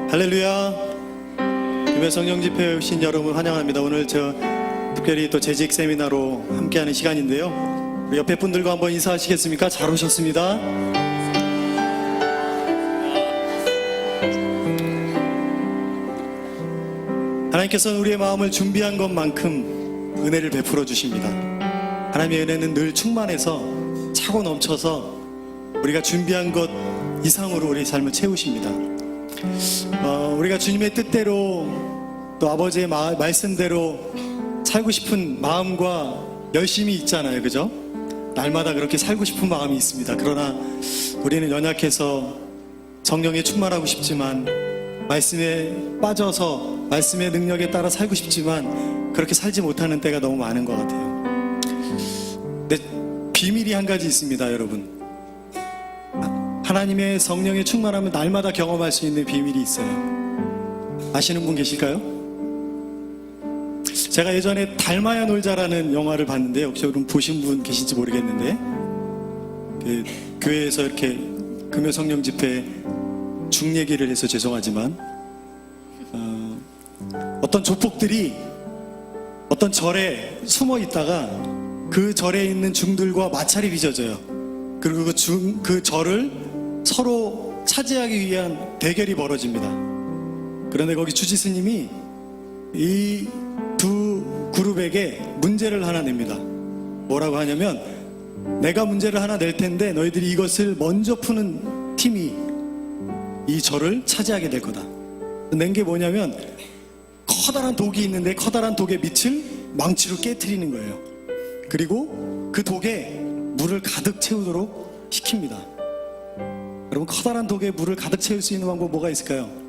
할렐루야. 교회 성령 집회에 오신 여러분 환영합니다. 오늘 특별히 또 재직 세미나로 함께하는 시간인데요. 우리 옆에 분들과 한번 인사하시겠습니까? 잘 오셨습니다. 하나님께서는 우리의 마음을 준비한 것만큼 은혜를 베풀어 주십니다. 하나님의 은혜는 늘 충만해서 차고 넘쳐서 우리가 준비한 것 이상으로 우리의 삶을 채우십니다. 우리가 주님의 뜻대로 또 아버지의 말씀대로 살고 싶은 마음과 열심이 있잖아요, 그죠? 날마다 그렇게 살고 싶은 마음이 있습니다. 그러나 우리는 연약해서 성령에 충만하고 싶지만, 말씀에 빠져서 말씀의 능력에 따라 살고 싶지만 그렇게 살지 못하는 때가 너무 많은 것 같아요. 근데 비밀이 한 가지 있습니다, 여러분. 하나님의 성령의 충만함을 날마다 경험할 수 있는 비밀이 있어요. 아시는 분 계실까요? 제가 예전에 닮아야 놀자라는 영화를 봤는데, 혹시 여러분 보신 분 계신지 모르겠는데, 교회에서 이렇게 금요 성령 집회 중 얘기를 해서 죄송하지만 어떤 조폭들이 어떤 절에 숨어 있다가 그 절에 있는 중들과 마찰이 빚어져요. 그리고 그 절을 서로 차지하기 위한 대결이 벌어집니다. 그런데 거기 주지스님이 이 두 그룹에게 문제를 하나 냅니다. 뭐라고 하냐면, 내가 문제를 하나 낼 텐데 너희들이 이것을 먼저 푸는 팀이 이 절을 차지하게 될 거다. 낸 게 뭐냐면, 커다란 독이 있는데 커다란 독의 밑을 망치로 깨트리는 거예요. 그리고 그 독에 물을 가득 채우도록 시킵니다. 여러분, 커다란 독에 물을 가득 채울 수 있는 방법 뭐가 있을까요?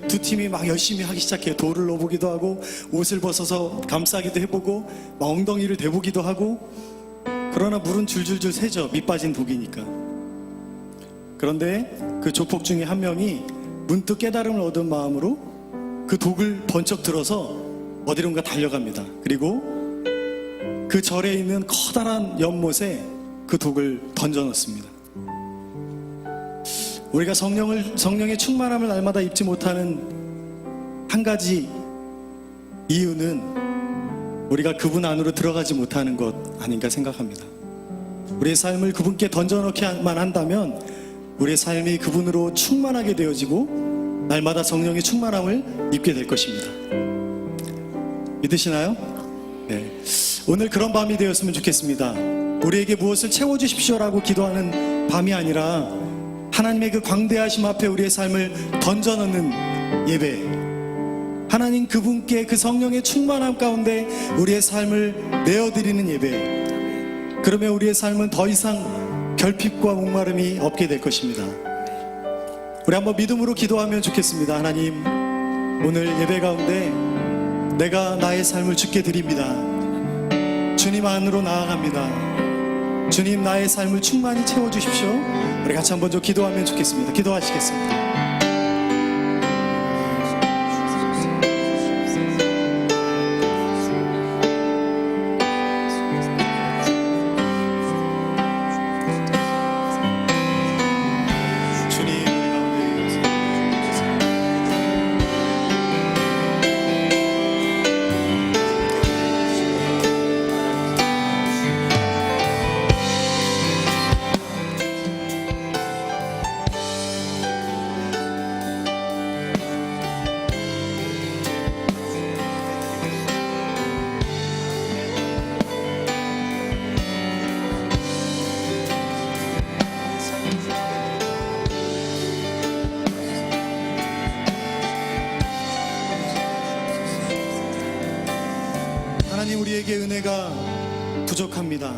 두 팀이 막 열심히 하기 시작해요. 돌을 넣어보기도 하고, 옷을 벗어서 감싸기도 해보고, 막 엉덩이를 대보기도 하고. 그러나 물은 줄줄줄 새죠. 밑 빠진 독이니까. 그런데 그 조폭 중에 한 명이 문득 깨달음을 얻은 마음으로 그 독을 번쩍 들어서 어디론가 달려갑니다. 그리고 그 절에 있는 커다란 연못에 그 독을 던져 넣습니다. 우리가 성령의 충만함을 날마다 입지 못하는 한 가지 이유는 우리가 그분 안으로 들어가지 못하는 것 아닌가 생각합니다. 우리의 삶을 그분께 던져넣기만 한다면 우리의 삶이 그분으로 충만하게 되어지고 날마다 성령의 충만함을 입게 될 것입니다. 믿으시나요? 네. 오늘 그런 밤이 되었으면 좋겠습니다. 우리에게 무엇을 채워주십시오라고 기도하는 밤이 아니라 하나님의 그 광대하심 앞에 우리의 삶을 던져넣는 예배, 하나님 그분께 그 성령의 충만함 가운데 우리의 삶을 내어드리는 예배, 그러면 우리의 삶은 더 이상 결핍과 목마름이 없게 될 것입니다. 우리 한번 믿음으로 기도하면 좋겠습니다. 하나님, 오늘 예배 가운데 내가 나의 삶을 주께 드립니다. 주님 안으로 나아갑니다. 주님, 나의 삶을 충만히 채워주십시오. 우리 같이 한번 좀 기도하면 좋겠습니다. 기도하시겠습니다. 하나님, 우리에게 은혜가 부족합니다.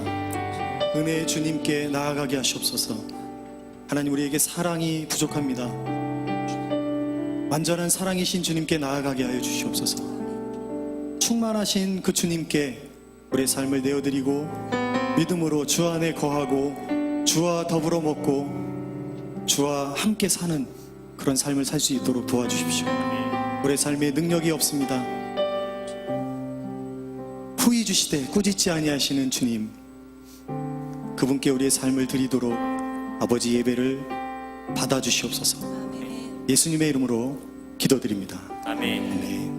은혜의 주님께 나아가게 하시옵소서. 하나님, 우리에게 사랑이 부족합니다. 완전한 사랑이신 주님께 나아가게 하여 주시옵소서. 충만하신 그 주님께 우리의 삶을 내어드리고 믿음으로 주 안에 거하고 주와 더불어 먹고 주와 함께 사는 그런 삶을 살 수 있도록 도와주십시오. 우리의 삶에 능력이 없습니다. 후히 주시되 꾸짖지 아니하시는 주님, 그분께 우리의 삶을 드리도록 아버지 예배를 받아주시옵소서. 예수님의 이름으로 기도드립니다. 아멘. 아멘.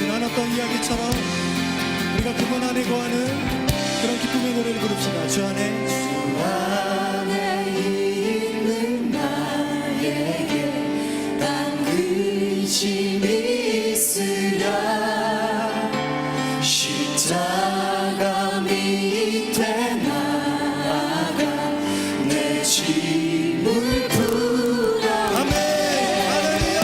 나눴던 이야기처럼 우리가 그분 안에 거하는 그런 기쁨의 노래를 부릅시다. 주 안에 있는 나에게 난 근심이 있으랴 십자가 밑에 나아가 내 짐을 풀어 아멘. 할렐루야.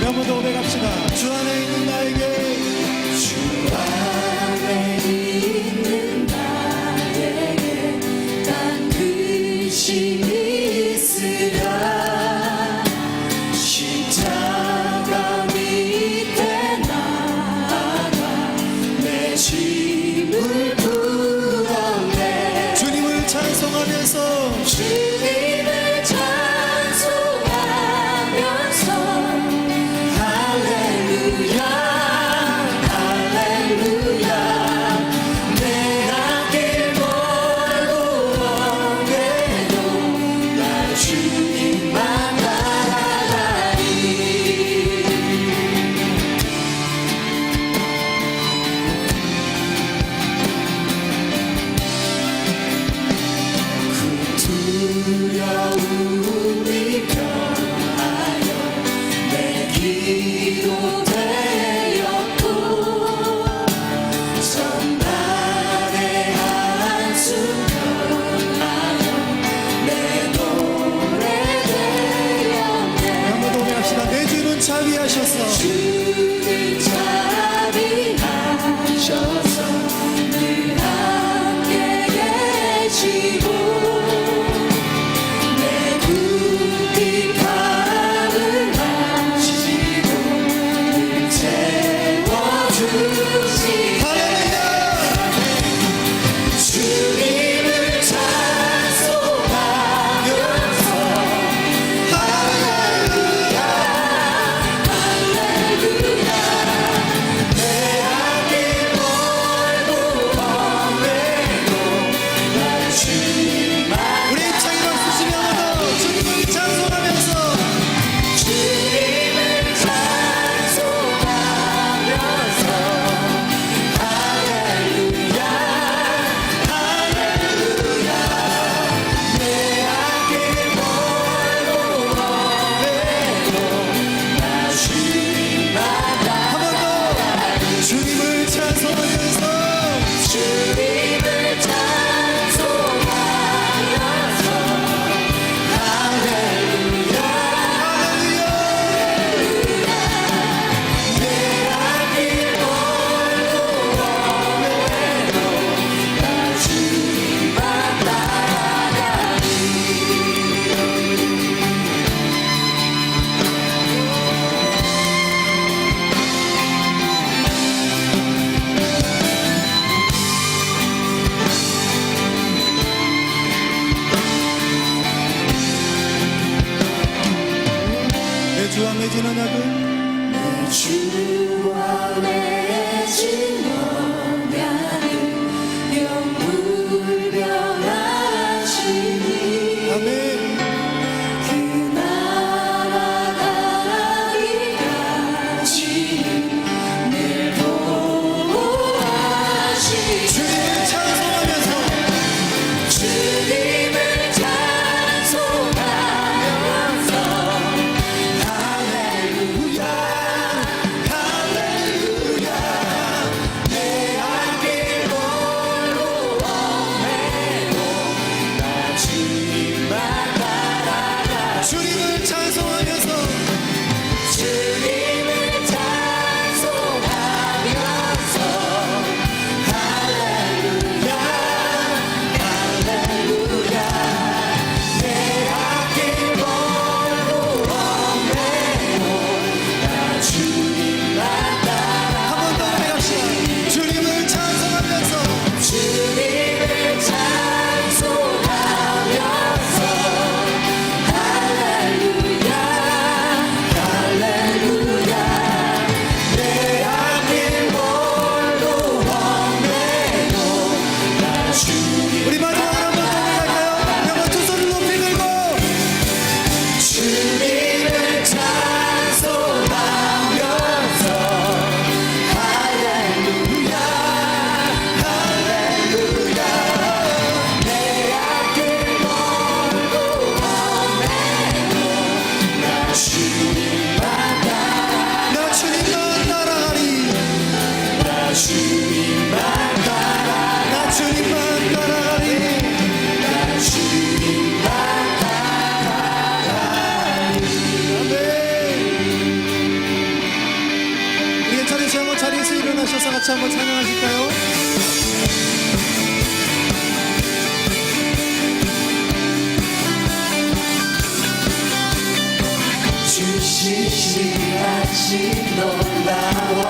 한 번 더 오래갑시다. 주 안에 있는 나에게 주 안에 있는 나에게 단 근심이 있으랴 십자가 밑에 나아가 내 짐을 풀어내 주님을 찬송하면서 주님을 찬송하면서 할렐루야 할렐루야 내 앞길 멀고 먼데도 나 주님만 따라가리 그 두려움이 변하여 내 기도 되었고 전날의 한숨 변하여 내 노래 되었네 한 번 더 오래갑시다. 내 주는 자비하셔서 주는 자비하셔서 늘 함께 계시고 내 궁핍함을 아시고 늘 채워주시네 할렐루야. 주님을 찬송하면서 할렐루야 할렐루야 내 앞길 멀고 먼데도 날 주님만 우리 입창이 박수치며 주님을 찬송하면서 주님을 찬송하면서 할렐루야 할렐루야 내 앞길 멀고 먼데도 나 주님만 한 번 더 주님을 찬송하면서 주님을 찬송하면서 할렐루야 할렐루야. 내 앞길 멀고 먼데도 나 주님만 따라가리 내 주와 맺은 언약은 내 주와 맺은 언약은 영불변하시니 아멘. 그 날아가기까지는 늘 보호하시니 주님을 찬송하면서 주님을 찬송하면서 할렐루야 할렐루야 내 앞길 멀고 먼데도 나 주님만 따라가 주님을 찬송하면서 주님을 찬송하면서 할렐루야 할렐루야 내 같이 한번 찬양하실까요? 주신 시간씩 놀라워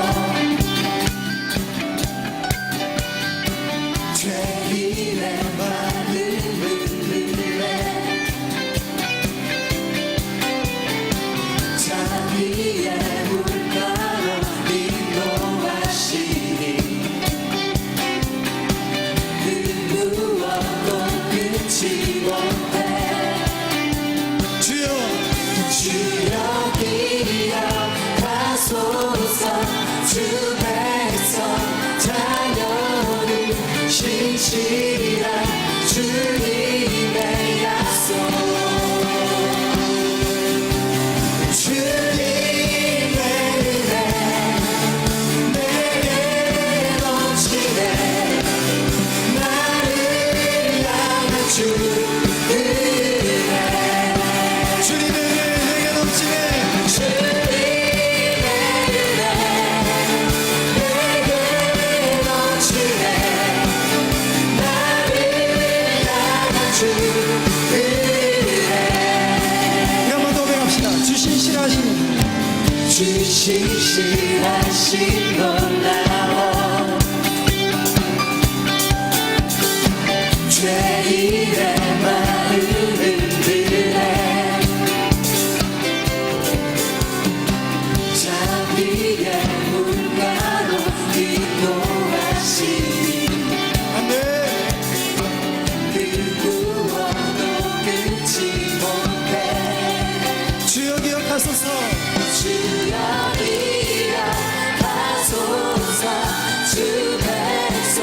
죄인의 마음을 흔들래 자비의 물가로 인도하시니 그 무엇도 끊지 못해 주여 주여 기억하소서 주 백성 자녀를 신실한 주님의 약속 주님의 은혜 내게 넘치네 나를 향한 주 주님의 은혜 내게 넘치네. 주님의 은혜 내게 넘치네 나를 향한 주 은혜 한번 더 배합시다. 주신 실하신 주신 실하신 놀라워 죄인의 마음을 흔들네 자비의 물가로 인도하시니 안돼. 그 무엇도 끊지 못해 주여 기억하소서. 주여 기억하소서 주 백성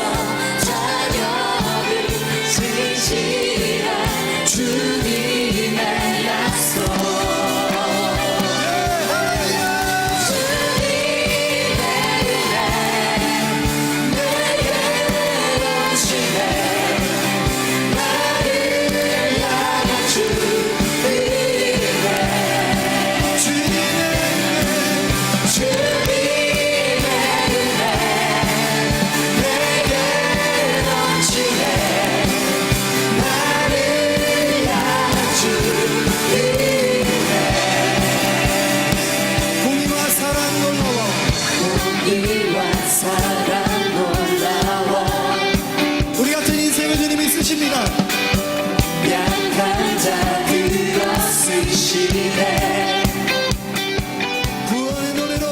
자녀를 신실한 주님의 약속 주님의 은혜 내게 넘치네 나를 향한 주 은혜 주님의 은혜 내게 넘치네 나를 향한 주 공의와 사랑 놀라워. 공의와 사랑 놀라워 우리 같은 인생을 주님이 쓰십니다. 약한 자 들어 쓰시네 구원의 노래로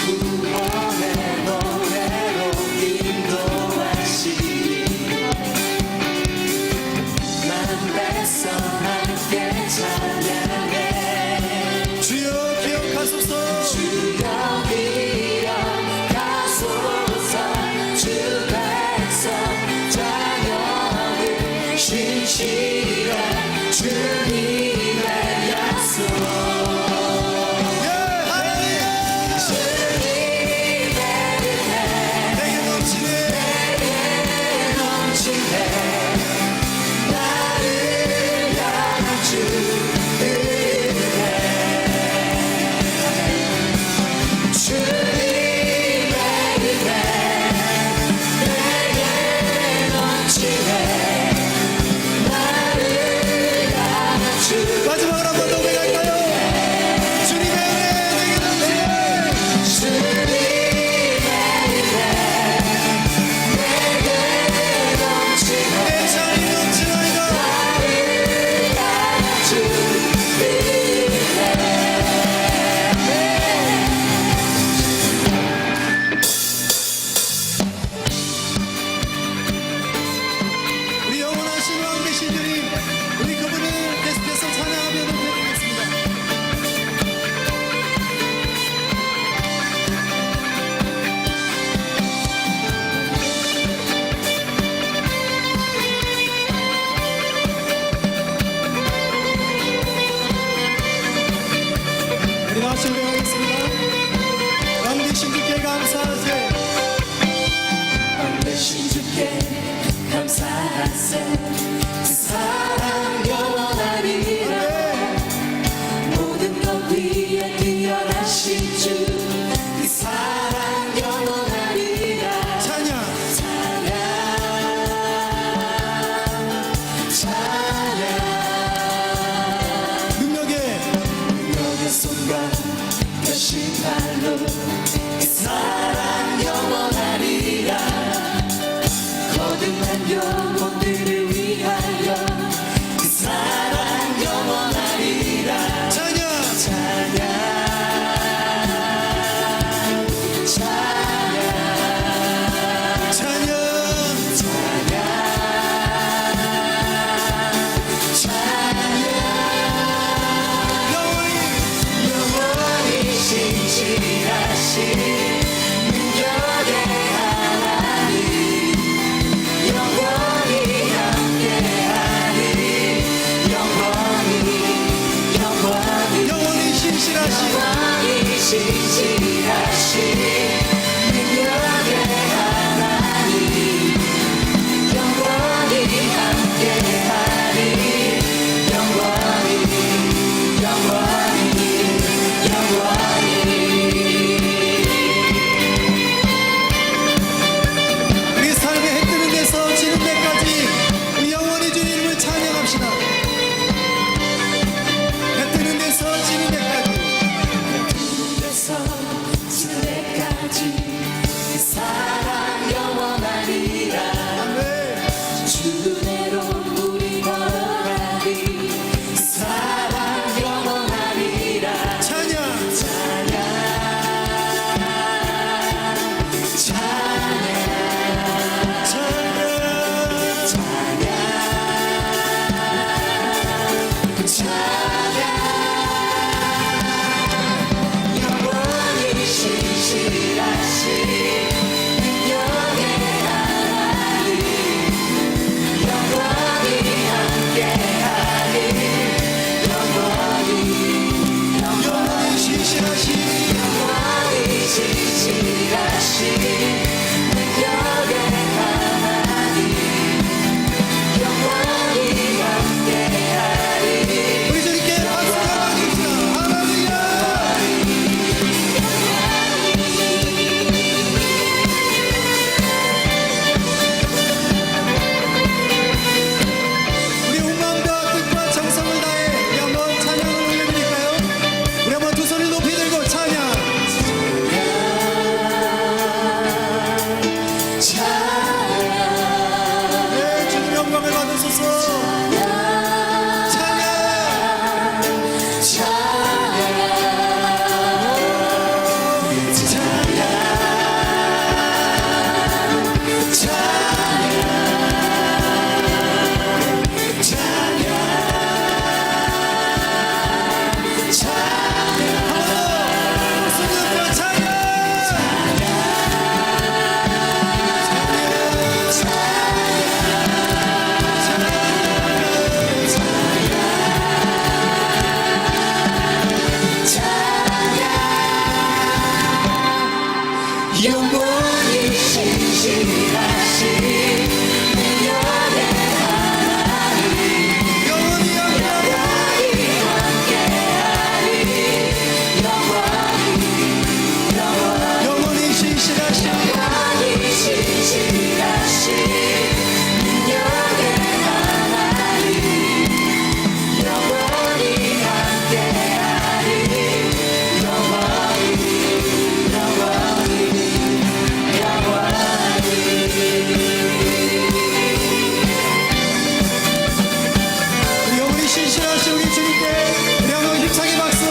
구원의 노래로 인도하시니 난 백성 함께 찬양해 주여 기억하소서. 주여 기억하소서 주 백성 자녀를 신실한 주님의 약속 예, 할렐루야. 주님의 은혜 내게 넘치네. 내게 넘치네 나를 향한 주 은혜 주님의 은혜 내게 넘치네 나를 향한 주 마지막으로 한번 더 고백할까요? 주님의 은혜 내게 넘치네. 주님의 은혜 내게 넘치네 내 삶이 넘치나이다. 나를 향한 주 우리 영원하신 왕 되신 주님, 우리 그분을 계속해서 찬양하며 높여드리겠습니다. 우리 다시 노래하겠습니다. 왕 되신 주께 감사하세. 왕 되신 주께 감사하세 그 사랑 영원하리라 모든 것 위에 뛰어나신 주 그 사랑 영원하리라 합시다. 해 뜨는 데서 지는 데까지. 그래서 지는 데까지 그 사랑 영원하리라. 아멘. 주대로 우리 걸어가리. 그 사랑 영원하리라. 찬양. 영원히 신실하신 능력의 하나님, 영원히 함께하리. 영원히 신실하신 영원히 신실하신 능력의 하나님, 영원히 함께하리. 우리 주님께 박수 한번 주시죠. 할렐루야. 우리 온 마음과 뜻과 정성을 다해 우리 한번 찬양을 올려드릴까요? 우리 한번 두 손을 높이 들고 찬양. 네, 주님 영광을 받으소서. 찬양. 손들고 찬양. 영원히 신실하신 능력의 하나님, 영원히 영원히 함께하리. 영원히 신실하신 영원히 신실하신 능력의 하나님, 영원히 함께하리. 우리 영원히 신실하신 우리 주님께 우리 한번 힘차게 박수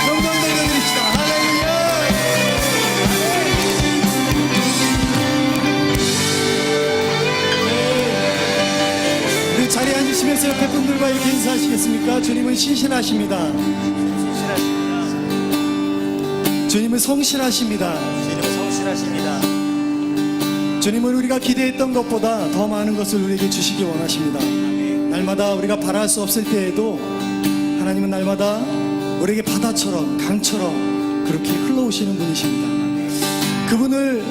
영광 돌려드립시다. 할렐루야. 우리 자리에 앉으시면서 옆에 분들과 이렇게 인사하시겠습니까? 주님은 신실하십니다. 주님은 성실하십니다. 주님은 성실하십니다. 주님은 우리가 기대했던 것보다 더 많은 것을 우리에게 주시기 원하십니다. 날마다 우리가 바랄 수 없을 때에도 하나님은 날마다 우리에게 바다처럼 강처럼 그렇게 흘러오시는 분이십니다. 그분을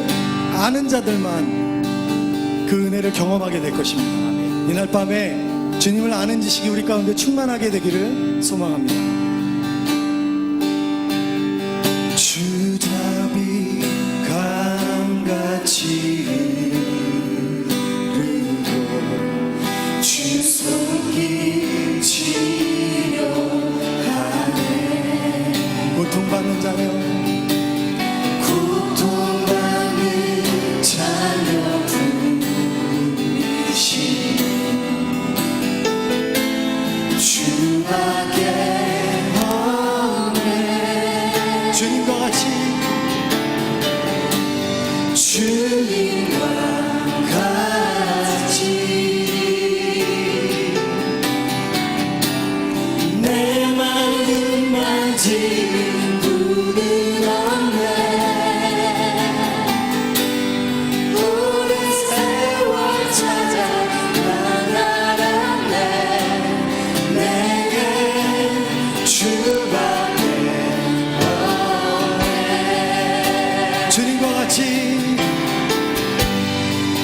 아는 자들만 그 은혜를 경험하게 될 것입니다. 이날 밤에 주님을 아는 지식이 우리 가운데 충만하게 되기를 소망합니다. 주잡이 강같이 흐르고 주 손길 치료하네. 고통받는 자녀 고통받는 자녀 부르시 주밖에 없네. 주님과 같이 주님과 같이 내 마음 만지는 분은 없네. 오랜 세월 찾아 난 알았네. 내게 주밖에 없네. 주님과 같이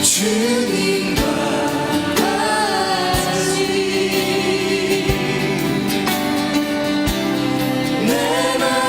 주님과 같이 내 마음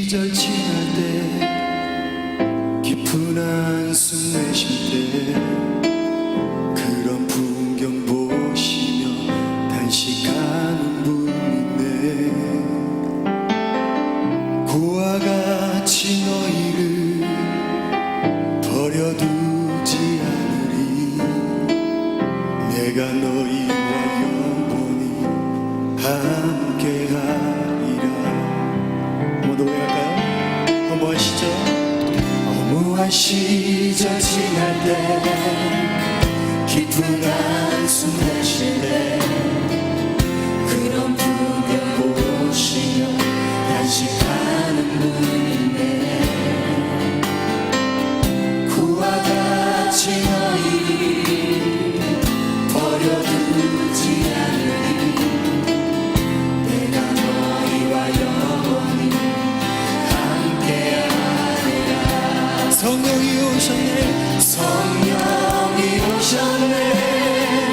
시절 지날 때 깊은 한숨 내쉴 때 그런 풍경 보시며 단식하는 분인데 고와 같이 너희를 버려두지 않으리 내가 너희와 영원히 함께하리라. 노래할까요? 허무한 시절 허무한 시절 지날 때 깊은 한숨 내쉴 때 그런 풍경 보시며 단식하는 분인데 그와 같이 너희 버려두지 않으리 내가 너희와 영원히 성령이 오셨네 성령이 오셨네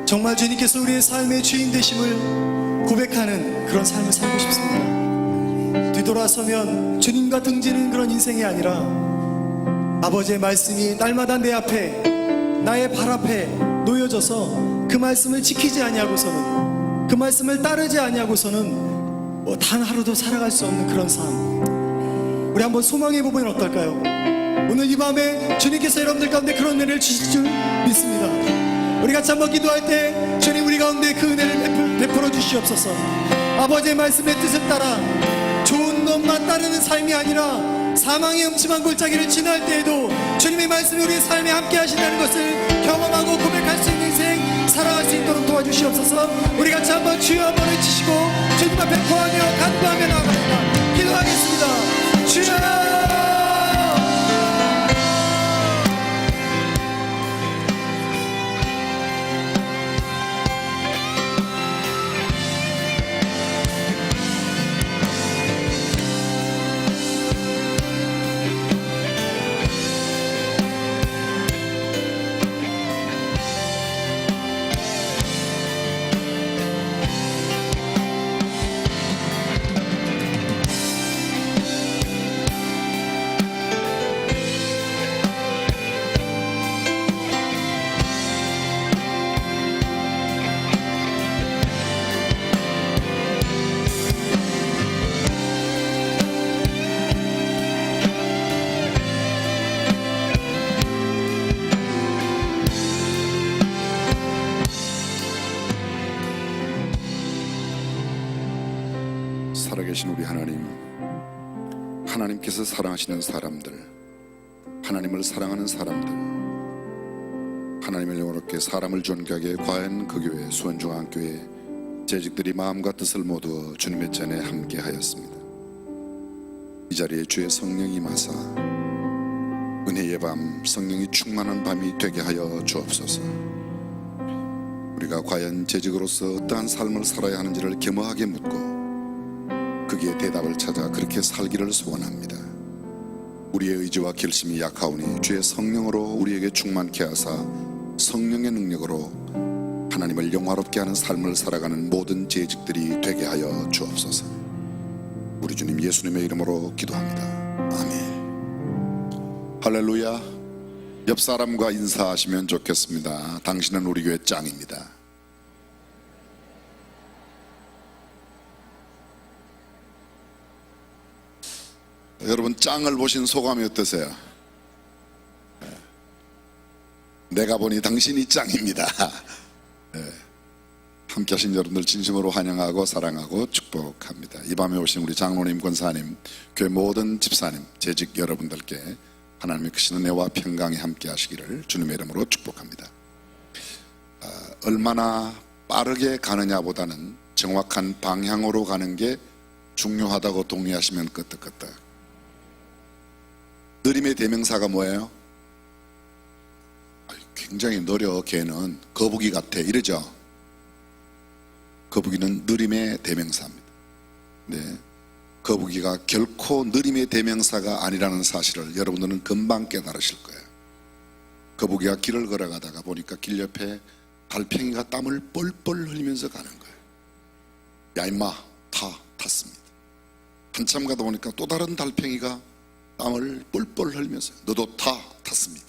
정말 주님께서 우리의 삶의 주인 되심을 고백하는 그런 삶을 살고 싶습니다. 뒤돌아서면 주님과 등지는 그런 인생이 아니라 아버지의 말씀이 날마다 내 앞에, 나의 발 앞에 놓여져서 그 말씀을 지키지 아니하고서는, 그 말씀을 따르지 아니하고서는 단 하루도 살아갈 수 없는 그런 삶. 우리 한번 소망해 보면 어떨까요? 오늘 이 밤에 주님께서 여러분들 가운데 그런 은혜를 주실 줄 믿습니다. 우리 같이 한번 기도할 때 주님 우리 가운데 그 은혜를 베풀어 주시옵소서. 아버지의 말씀의 뜻을 따라 좋은 것만 따르는 삶이 아니라 사망의 음침한 골짜기를 지날 때에도 주님의 말씀이 우리의 삶에 함께 하신다는 것을 경험하고 고백할 수 있는 인생 살아갈 수 있도록 도와주시옵소서. 우리 같이 한번 주여 한번 외치시고 주님 앞에 구하며 간구하며 나아갑니다. 기도하겠습니다. 주여! 살아계신 우리 하나님, 하나님께서 사랑하시는 사람들, 하나님을 사랑하는 사람들, 하나님을 영원롭게 사람을 존귀하게 과연 그 교회 수원중앙교회 재직들이 마음과 뜻을 모두 주님의 전에 함께 하였습니다. 이 자리에 주의 성령이 임하사 은혜의 밤, 성령이 충만한 밤이 되게 하여 주옵소서. 우리가 과연 재직으로서 어떠한 삶을 살아야 하는지를 겸허하게 묻고 거기에 대답을 찾아 그렇게 살기를 소원합니다. 우리의 의지와 결심이 약하오니 주의 성령으로 우리에게 충만케 하사 성령의 능력으로 하나님을 영화롭게 하는 삶을 살아가는 모든 재직들이 되게 하여 주옵소서. 우리 주님 예수님의 이름으로 기도합니다. 아멘. 할렐루야. 옆 사람과 인사하시면 좋겠습니다. 당신은 우리 교회 짱입니다. 여러분, 짱을 보신 소감이 어떠세요? 내가 보니 당신이 짱입니다. 함께 하신 여러분들 진심으로 환영하고 사랑하고 축복합니다. 이 밤에 오신 우리 장로님, 권사님, 교회 모든 집사님, 재직 여러분들께 하나님의 크신 은혜와 평강이 함께 하시기를 주님의 이름으로 축복합니다. 얼마나 빠르게 가느냐보다는 정확한 방향으로 가는 게 중요하다고 동의하시면 끄떡끄떡. 느림의 대명사가 뭐예요? 굉장히 느려, 걔는 거북이 같아, 이러죠. 거북이는 느림의 대명사입니다. 네, 거북이가 결코 느림의 대명사가 아니라는 사실을 여러분들은 금방 깨달으실 거예요. 거북이가 길을 걸어가다가 보니까 길 옆에 달팽이가 땀을 뻘뻘 흘리면서 가는 거예요. 야 임마, 탔습니다. 한참 가다 보니까 또 다른 달팽이가 땀을 뻘뻘 흘리면서 너도 탔습니다.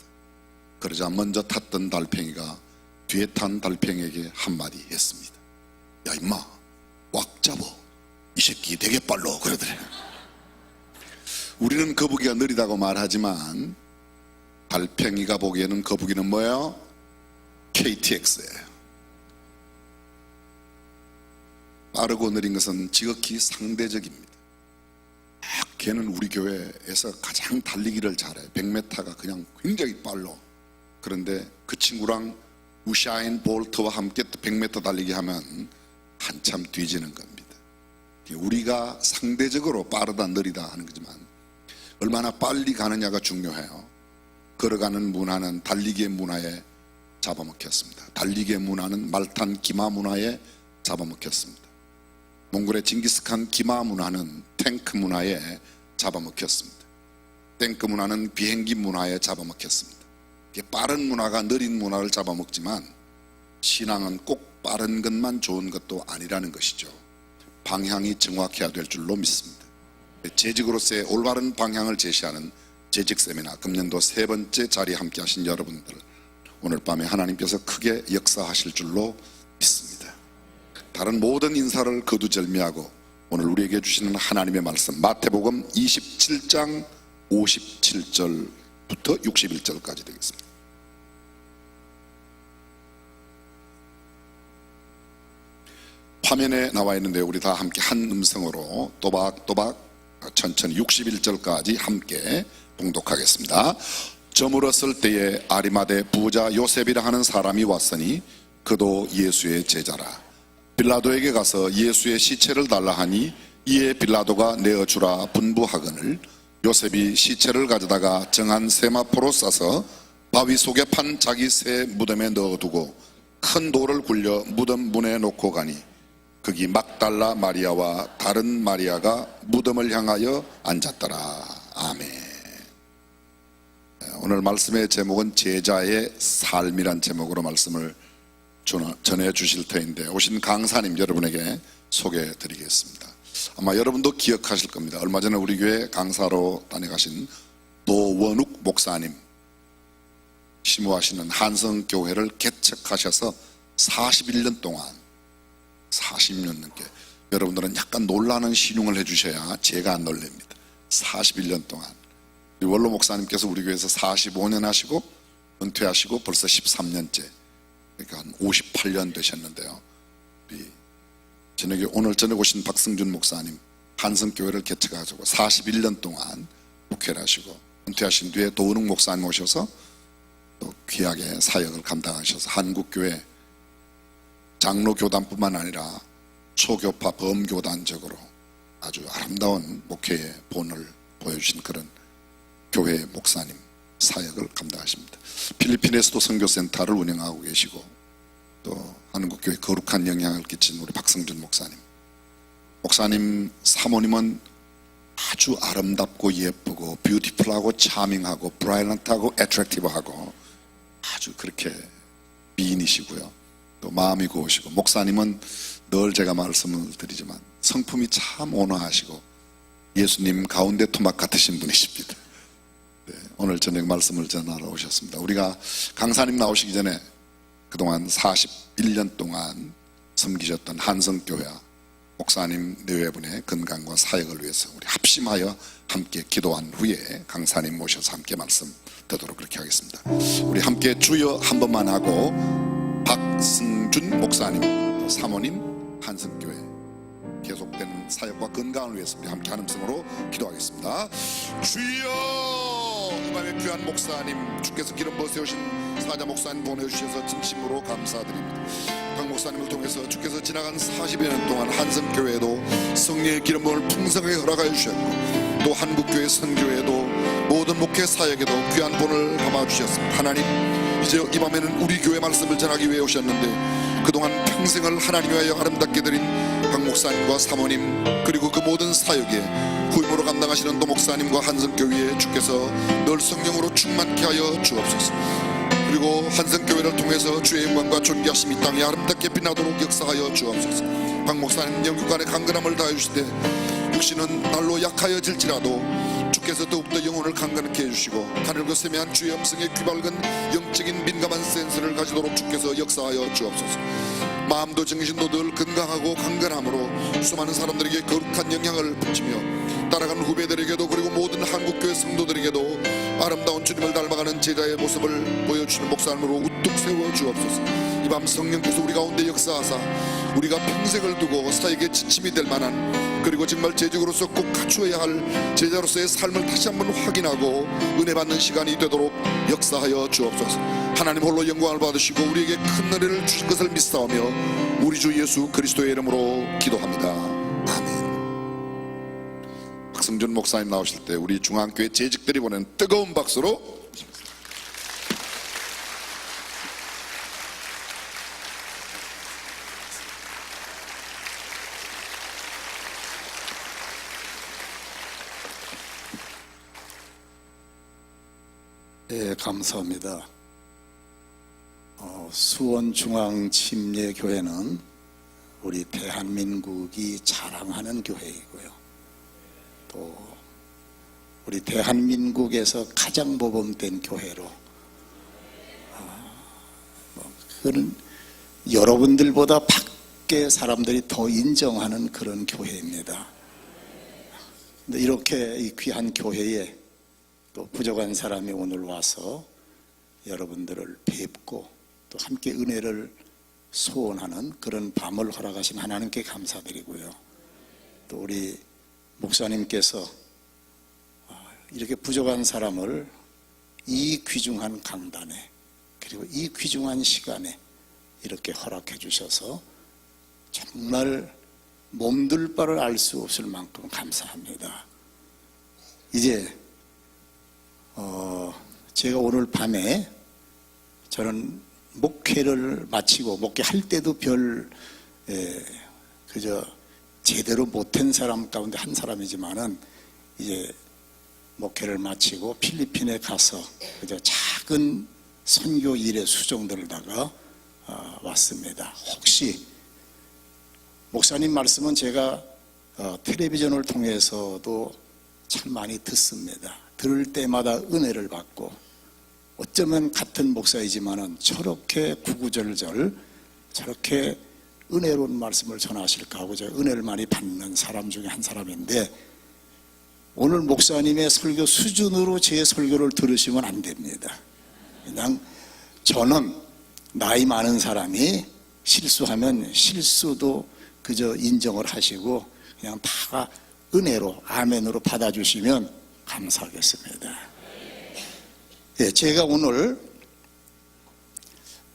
그러자 먼저 탔던 달팽이가 뒤에 탄 달팽이에게 한마디 했습니다. 야 임마, 꽉 잡어, 이 새끼 되게 빨라, 그러더래. 우리는 거북이가 느리다고 말하지만 달팽이가 보기에는 거북이는 뭐예요? KTX예요. 빠르고 느린 것은 지극히 상대적입니다. 걔는 우리 교회에서 가장 달리기를 잘해. 100m가 그냥 굉장히 빨라. 그런데 그 친구랑 우샤인 볼트와 함께 100m 달리기 하면 한참 뒤지는 겁니다. 우리가 상대적으로 빠르다 느리다 하는 거지만 얼마나 빨리 가느냐가 중요해요. 걸어가는 문화는 달리기의 문화에 잡아먹혔습니다. 달리기의 문화는 말탄 기마 문화에 잡아먹혔습니다. 몽골의 징기스칸 기마 문화는 탱크 문화에 잡아먹혔습니다. 탱크 문화는 비행기 문화에 잡아먹혔습니다. 빠른 문화가 느린 문화를 잡아먹지만 신앙은 꼭 빠른 것만 좋은 것도 아니라는 것이죠. 방향이 정확해야 될 줄로 믿습니다. 재직으로서의 올바른 방향을 제시하는 재직 세미나 금년도 3번째 자리에 함께 하신 여러분들, 오늘 밤에 하나님께서 크게 역사하실 줄로 믿습니다. 다른 모든 인사를 거두절미하고 오늘 우리에게 주시는 하나님의 말씀, 마태복음 27장 57절부터 61절까지 되겠습니다. 화면에 나와 있는데 우리 다 함께 한 음성으로 또박또박 천천히 61절까지 함께 봉독하겠습니다. 저물었을 때에 아리마대 부자 요셉이라 하는 사람이 왔으니 그도 예수의 제자라. 빌라도에게 가서 예수의 시체를 달라 하니 이에 빌라도가 내어주라 분부하거늘 요셉이 시체를 가져다가 정한 세마포로 싸서 바위 속에 판 자기 새 무덤에 넣어두고 큰 돌을 굴려 무덤 문에 놓고 가니 거기 막달라 마리아와 다른 마리아가 무덤을 향하여 앉았더라. 아멘. 오늘 말씀의 제목은 제자의 삶이란 제목으로 말씀을 전해 주실 터인데 오신 강사님 여러분에게 소개해 드리겠습니다. 아마 여러분도 기억하실 겁니다. 얼마 전에 우리 교회 강사로 다녀가신 노원욱 목사님, 심호하시는 한성교회를 개척하셔서 41년 동안 40년 넘게, 여러분들은 약간 놀라는 신용을 해주셔야 제가 안 놀랍니다. 41년 동안 우리 원로 목사님께서 우리 교회에서 45년 하시고 은퇴하시고 벌써 13년째, 그러니까 한 58년 되셨는데요. 우리 저녁에 오늘 저녁 오신 박승준 목사님, 한성교회를 개척하시고 41년 동안 목회를 하시고 은퇴하신 뒤에 도은웅 목사님 오셔서 또 귀하게 사역을 감당하셔서 한국교회 장로교단뿐만 아니라 초교파 범교단적으로 아주 아름다운 목회의 본을 보여주신 그런 교회 목사님 사역을 감당하십니다. 필리핀에서도 선교센터를 운영하고 계시고 또 한국교회 거룩한 영향을 끼친 우리 박성준 목사님 사모님은 아주 아름답고 예쁘고 뷰티풀하고 차밍하고 브라일런트하고 애트랙티브하고 아주 그렇게 미인이시고요. 또 마음이 고우시고, 목사님은 늘 제가 말씀을 드리지만 성품이 참 온화하시고 예수님 가운데 토막 같으신 분이십니다. 네, 오늘 저녁 말씀을 전하러 오셨습니다. 우리가 강사님 나오시기 전에 그동안 41년 동안 섬기셨던 한성교회 목사님 내외분의 건강과 사역을 위해서 우리 합심하여 함께 기도한 후에 강사님 모셔서 함께 말씀 듣도록 그렇게 하겠습니다. 우리 함께 주여 한 번만 하고 박승준 목사님, 사모님, 한성교회 계속되는 사역과 건강을 위해서 우리 함께 한 음성으로 기도하겠습니다. 주여, 이 밤에 귀한 목사님, 주께서 기름 부어 세우신 사자 목사님 보내주셔서 진심으로 감사드립니다. 박 목사님을 통해서 주께서 지나간 40여 년 동안 한성교회에도 성령의 기름 부음을 풍성하게 허락하여 주셨고 또 한국교회 선교회에도 모든 목회 사역에도 귀한 본을 감아주셨습니다. 하나님, 이제 이 밤에는 우리 교회 말씀을 전하기 위해 오셨는데 그동안 평생을 하나님 위하여 아름답게 드린 박 목사님과 사모님, 그리고 그 모든 사역에 후임으로 감당하시는 도 목사님과 한성교회에 주께서 늘 성령으로 충만케 하여 주옵소서. 그리고 한성교회를 통해서 주의 영광과 존귀하심이 이 땅에 아름답게 빛나도록 역사하여 주옵소서. 박 목사님 영육 안에 강건함을 다해 주시되 육신은 날로 약하여질지라도 주께서 더욱더 영혼을 강건케 해주시고 하늘과 세미한 주의 음성에 귀밝은 영적인 민감한 센스를 가지도록 주께서 역사하여 주옵소서. 마음도 정신도 늘 건강하고 강건함으로 수많은 사람들에게 거룩한 영향을 붙이며 따라가는 후배들에게도 그리고 모든 한국교회 성도들에게도 아름다운 주님을 닮아가는 제자의 모습을 보여주시는 목사님으로 우뚝 세워 주옵소서. 이 밤 성령께서 우리 가운데 역사하사 우리가 평생을 두고 사역에 지침이 될 만한, 그리고 정말 제직으로서 꼭 갖추어야 할 제자로서의 삶을 다시 한번 확인하고 은혜 받는 시간이 되도록 역사하여 주옵소서. 하나님 홀로 영광을 받으시고 우리에게 큰 은혜를 주신 것을 믿사오며 우리 주 예수 그리스도의 이름으로 기도합니다. 아멘. 박승준 목사님 나오실 때 우리 중앙교회 재직들이 보낸 뜨거운 박수로 예, 감사합니다. 수원중앙침례교회는 우리 대한민국이 자랑하는 교회이고요. 또 우리 대한민국에서 가장 모범된 교회로 그런 여러분들보다 밖에 사람들이 더 인정하는 그런 교회입니다. 근데 이렇게 이 귀한 교회에 또 부족한 사람이 오늘 와서 여러분들을 뵙고 또 함께 은혜를 소원하는 그런 밤을 허락하신 하나님께 감사드리고요. 또 우리 목사님께서 이렇게 부족한 사람을 이 귀중한 강단에 그리고 이 귀중한 시간에 이렇게 허락해 주셔서 정말 몸둘 바를 알 수 없을 만큼 감사합니다. 이제 제가 오늘 밤에 저는 목회를 마치고 목회할 때도 그저 제대로 못한 사람 가운데 한 사람이지만은 이제 목회를 마치고 필리핀에 가서 그저 작은 선교 일에 수종들다가 왔습니다. 혹시 목사님 말씀은 제가 텔레비전을 통해서도 참 많이 듣습니다. 들을 때마다 은혜를 받고 어쩌면 같은 목사이지만은 저렇게 구구절절 저렇게 은혜로운 말씀을 전하실까 하고 제가 은혜를 많이 받는 사람 중에 한 사람인데 오늘 목사님의 설교 수준으로 제 설교를 들으시면 안 됩니다. 그냥 저는 나이 많은 사람이 실수하면 실수도 그저 인정을 하시고 그냥 다 은혜로 아멘으로 받아주시면 감사하겠습니다. 예, 제가 오늘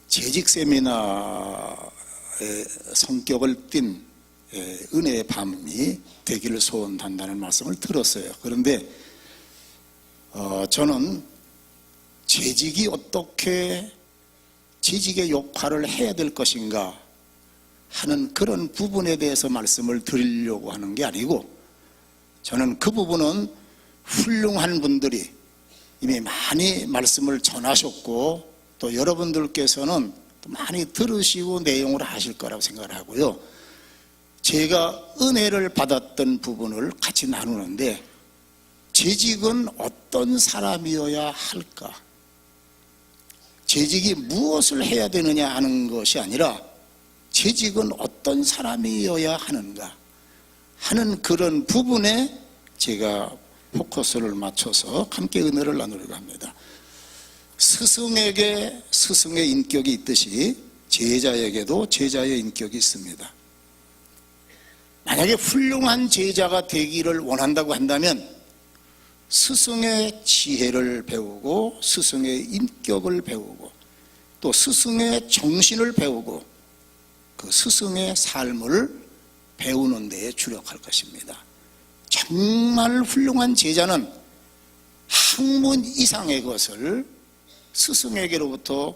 재직 세미나의 성격을 띤 은혜의 밤이 되기를 소원한다는 말씀을 들었어요. 그런데 저는 재직이 어떻게 재직의 역할을 해야 될 것인가 하는 그런 부분에 대해서 말씀을 드리려고 하는 게 아니고 저는 그 부분은 훌륭한 분들이 이미 많이 말씀을 전하셨고 또 여러분들께서는 또 많이 들으시고 내용을 하실 거라고 생각을 하고요. 제가 은혜를 받았던 부분을 같이 나누는데 재직은 어떤 사람이어야 할까? 재직이 무엇을 해야 되느냐 하는 것이 아니라 재직은 어떤 사람이어야 하는가 하는 그런 부분에 제가 포커스를 맞춰서 함께 은혜를 나누려고 합니다. 스승에게 스승의 인격이 있듯이 제자에게도 제자의 인격이 있습니다. 만약에 훌륭한 제자가 되기를 원한다고 한다면 스승의 지혜를 배우고 스승의 인격을 배우고 또 스승의 정신을 배우고 그 스승의 삶을 배우는 데에 주력할 것입니다. 정말 훌륭한 제자는 학문 이상의 것을 스승에게로부터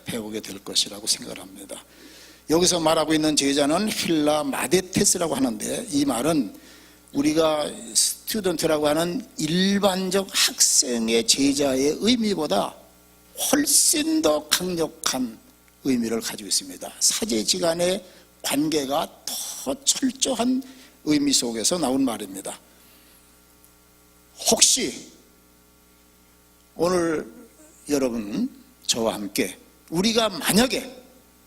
배우게 될 것이라고 생각을 합니다. 여기서 말하고 있는 제자는 힐라 마데테스라고 하는데 이 말은 우리가 스튜던트라고 하는 일반적 학생의 제자의 의미보다 훨씬 더 강력한 의미를 가지고 있습니다. 사제지간의 관계가 더 철저한 의미 속에서 나온 말입니다. 혹시 오늘 여러분 저와 함께 우리가 만약에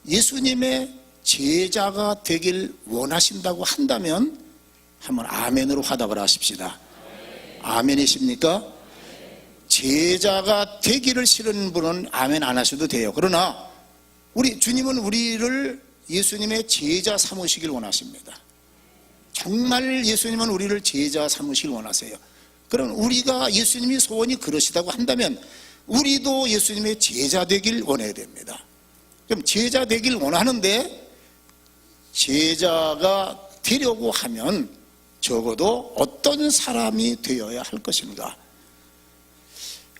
예수님의 제자가 되길 원하신다고 한다면 한번 아멘으로 화답을 하십시다. 아멘이십니까? 제자가 되기를 싫은 분은 아멘 안 하셔도 돼요. 그러나 우리 주님은 우리를 예수님의 제자 삼으시길 원하십니다. 정말 예수님은 우리를 제자 삼으시길 원하세요. 그럼 우리가 예수님이 소원이 그러시다고 한다면 우리도 예수님의 제자 되길 원해야 됩니다. 그럼 제자 되길 원하는데 제자가 되려고 하면 적어도 어떤 사람이 되어야 할 것인가?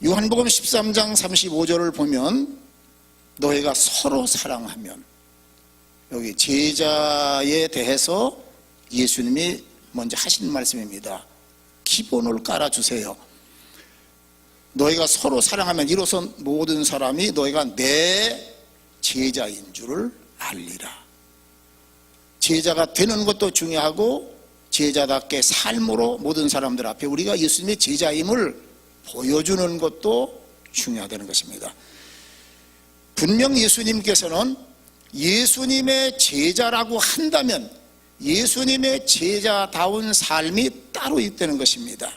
요한복음 13장 35절을 보면 너희가 서로 사랑하면 여기 제자에 대해서 예수님이 먼저 하신 말씀입니다. 기본을 깔아주세요. 너희가 서로 사랑하면 이로써 모든 사람이 너희가 내 제자인 줄을 알리라. 제자가 되는 것도 중요하고 제자답게 삶으로 모든 사람들 앞에 우리가 예수님의 제자임을 보여주는 것도 중요하다는 것입니다. 분명 예수님께서는 예수님의 제자라고 한다면 예수님의 제자다운 삶이 따로 있다는 것입니다.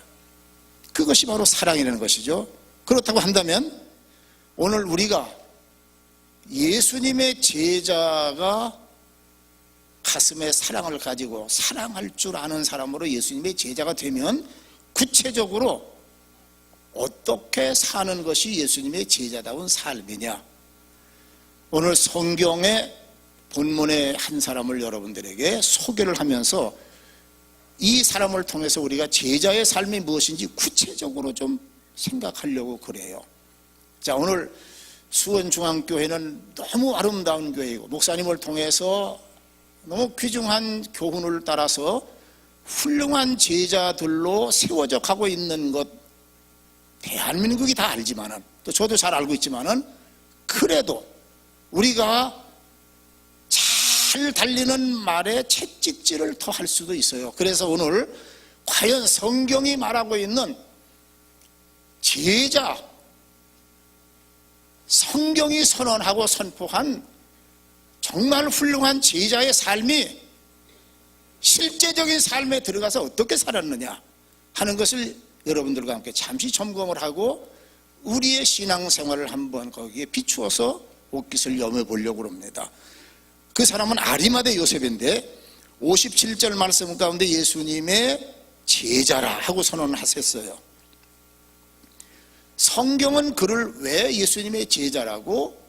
그것이 바로 사랑이라는 것이죠. 그렇다고 한다면 오늘 우리가 예수님의 제자가 가슴에 사랑을 가지고 사랑할 줄 아는 사람으로 예수님의 제자가 되면 구체적으로 어떻게 사는 것이 예수님의 제자다운 삶이냐? 오늘 성경의 본문의 한 사람을 여러분들에게 소개를 하면서 이 사람을 통해서 우리가 제자의 삶이 무엇인지 구체적으로 좀 생각하려고 그래요. 자, 오늘 수원중앙교회는 너무 아름다운 교회이고 목사님을 통해서 너무 귀중한 교훈을 따라서 훌륭한 제자들로 세워져 가고 있는 것 대한민국이 다 알지만은 또 저도 잘 알고 있지만은 그래도 우리가 잘 달리는 말에 채찍질을 더 할 수도 있어요. 그래서 오늘 과연 성경이 말하고 있는 제자, 성경이 선언하고 선포한 정말 훌륭한 제자의 삶이 실제적인 삶에 들어가서 어떻게 살았느냐 하는 것을 여러분들과 함께 잠시 점검을 하고 우리의 신앙생활을 한번 거기에 비추어서 옷깃을 여며보려고 합니다. 그 사람은 아리마대 요셉인데 57절 말씀 가운데 예수님의 제자라 하고 선언을 하셨어요. 성경은 그를 왜 예수님의 제자라고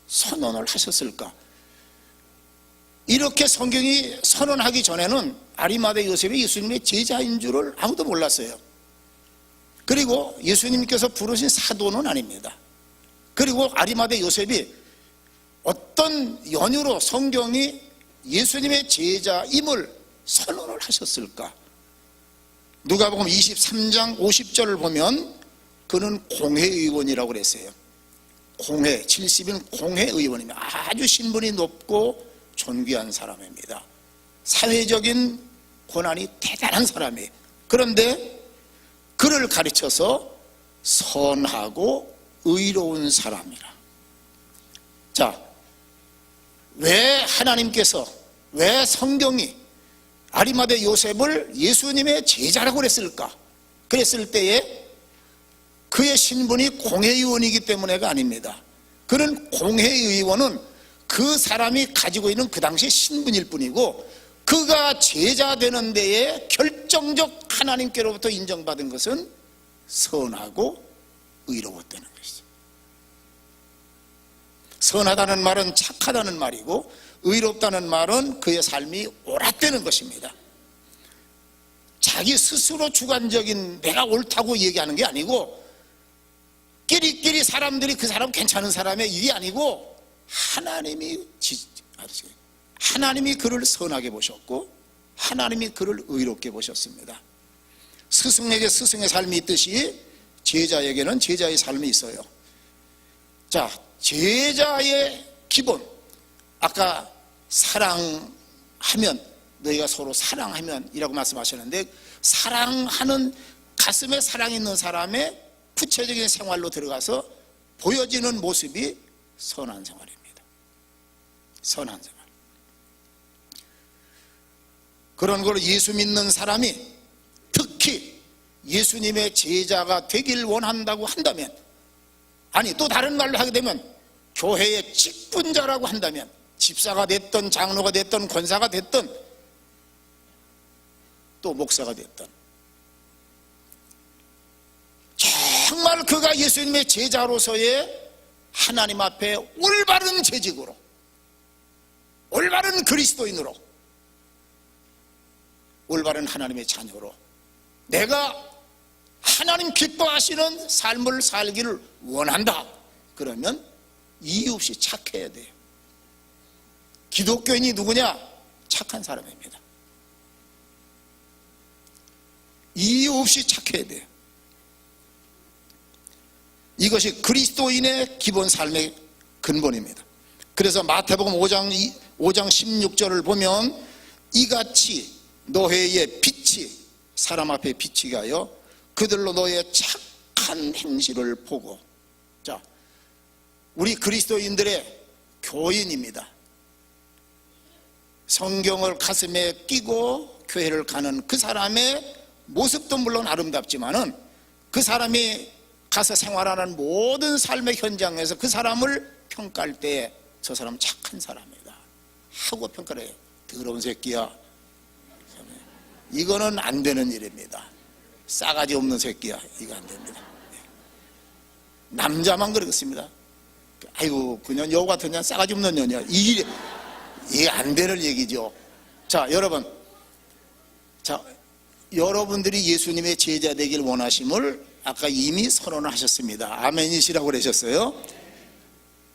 선언을 하셨을까? 이렇게 성경이 선언하기 전에는 아리마대 요셉이 예수님의 제자인 줄을 아무도 몰랐어요. 그리고 예수님께서 부르신 사도는 아닙니다. 그리고 아리마대 요셉이 어떤 연유로 성경이 예수님의 제자임을 선언을 하셨을까? 누가복음 23장 50절을 보면 그는 공회의원이라고 그랬어요. 공회, 70인 공회의원입니다. 아주 신분이 높고 존귀한 사람입니다. 사회적인 권한이 대단한 사람이에요. 그런데 그를 가르쳐서 선하고 의로운 사람이라. 자, 왜 하나님께서, 왜 성경이 아리마대 요셉을 예수님의 제자라고 그랬을까? 그랬을 때에 그의 신분이 공회의원이기 때문에가 아닙니다. 그는 공회의원은 그 사람이 가지고 있는 그 당시의 신분일 뿐이고 그가 제자 되는 데에 결정적 하나님께로부터 인정받은 것은 선하고 의로웠다는 것이죠. 선하다는 말은 착하다는 말이고 의롭다는 말은 그의 삶이 옳았다는 것입니다. 자기 스스로 주관적인 내가 옳다고 얘기하는 게 아니고 끼리끼리 사람들이 그 사람 괜찮은 사람의 일이 아니고 하나님이 그를 선하게 보셨고 하나님이 그를 의롭게 보셨습니다. 스승에게 스승의 삶이 있듯이 제자에게는 제자의 삶이 있어요. 자, 제자의 기본, 아까 사랑하면, 너희가 서로 사랑하면 이라고 말씀하셨는데 사랑하는, 가슴에 사랑이 있는 사람의 구체적인 생활로 들어가서 보여지는 모습이 선한 생활입니다. 선한 생활. 그런 걸 예수 믿는 사람이 특히 예수님의 제자가 되길 원한다고 한다면, 아니 또 다른 말로 하게 되면 교회의 직분자라고 한다면, 집사가 됐든 장로가 됐든 권사가 됐든 또 목사가 됐든 정말 그가 예수님의 제자로서의 하나님 앞에 올바른 재직으로, 올바른 그리스도인으로, 올바른 하나님의 자녀로 내가 하나님 기뻐하시는 삶을 살기를 원한다. 그러면 이유 없이 착해야 돼요. 기독교인이 누구냐? 착한 사람입니다. 이유 없이 착해야 돼요. 이것이 그리스도인의 기본 삶의 근본입니다. 그래서 마태복음 5장 16절을 보면 이같이 너희의 빛이 사람 앞에 빛이 가요 그들로 너희의 착한 행실을 보고. 자, 우리 그리스도인들의 교인입니다. 성경을 가슴에 끼고 교회를 가는 그 사람의 모습도 물론 아름답지만은 그 사람이 가서 생활하는 모든 삶의 현장에서 그 사람을 평가할 때 저 사람 착한 사람이다 하고 평가를 해요. 더러운 새끼야. 이거는 안 되는 일입니다. 싸가지 없는 새끼야. 이거 안 됩니다. 남자만 그러겠습니다. 아이고 그냥 여우 같은 년 싸가지 없는 년이야. 이게 안 되는 얘기죠. 자, 여러분, 자, 여러분들이 예수님의 제자 되길 원하심을 아까 이미 선언을 하셨습니다. 아멘이시라고 그러셨어요.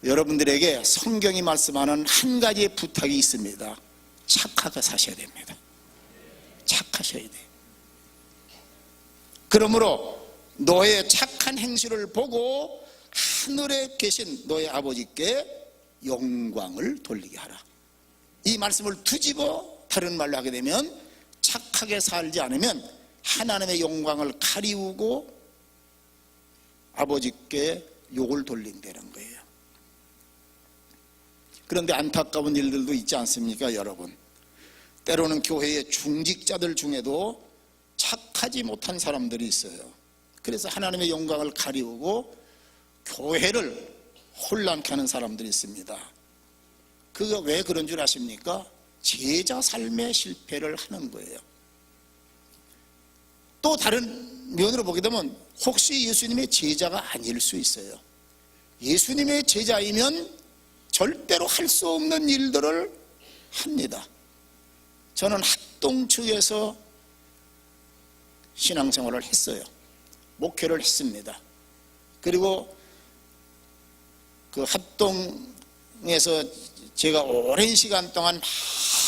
여러분들에게 성경이 말씀하는 한 가지의 부탁이 있습니다. 착하게 사셔야 됩니다. 착하셔야 돼요. 그러므로 너의 착한 행실을 보고 하늘에 계신 너의 아버지께 영광을 돌리게 하라. 이 말씀을 뒤집어 다른 말로 하게 되면 착하게 살지 않으면 하나님의 영광을 가리우고 아버지께 욕을 돌린다는 거예요. 그런데 안타까운 일들도 있지 않습니까, 여러분? 때로는 교회의 중직자들 중에도 착하지 못한 사람들이 있어요. 그래서 하나님의 영광을 가리우고 교회를 혼란케 하는 사람들이 있습니다. 그가 왜 그런 줄 아십니까? 제자 삶의 실패를 하는 거예요. 또 다른 면으로 보게 되면 혹시 예수님의 제자가 아닐 수 있어요. 예수님의 제자이면 절대로 할 수 없는 일들을 합니다. 저는 합동 측에서 신앙생활을 했어요. 목회를 했습니다. 그리고 그 합동에서 제가 오랜 시간 동안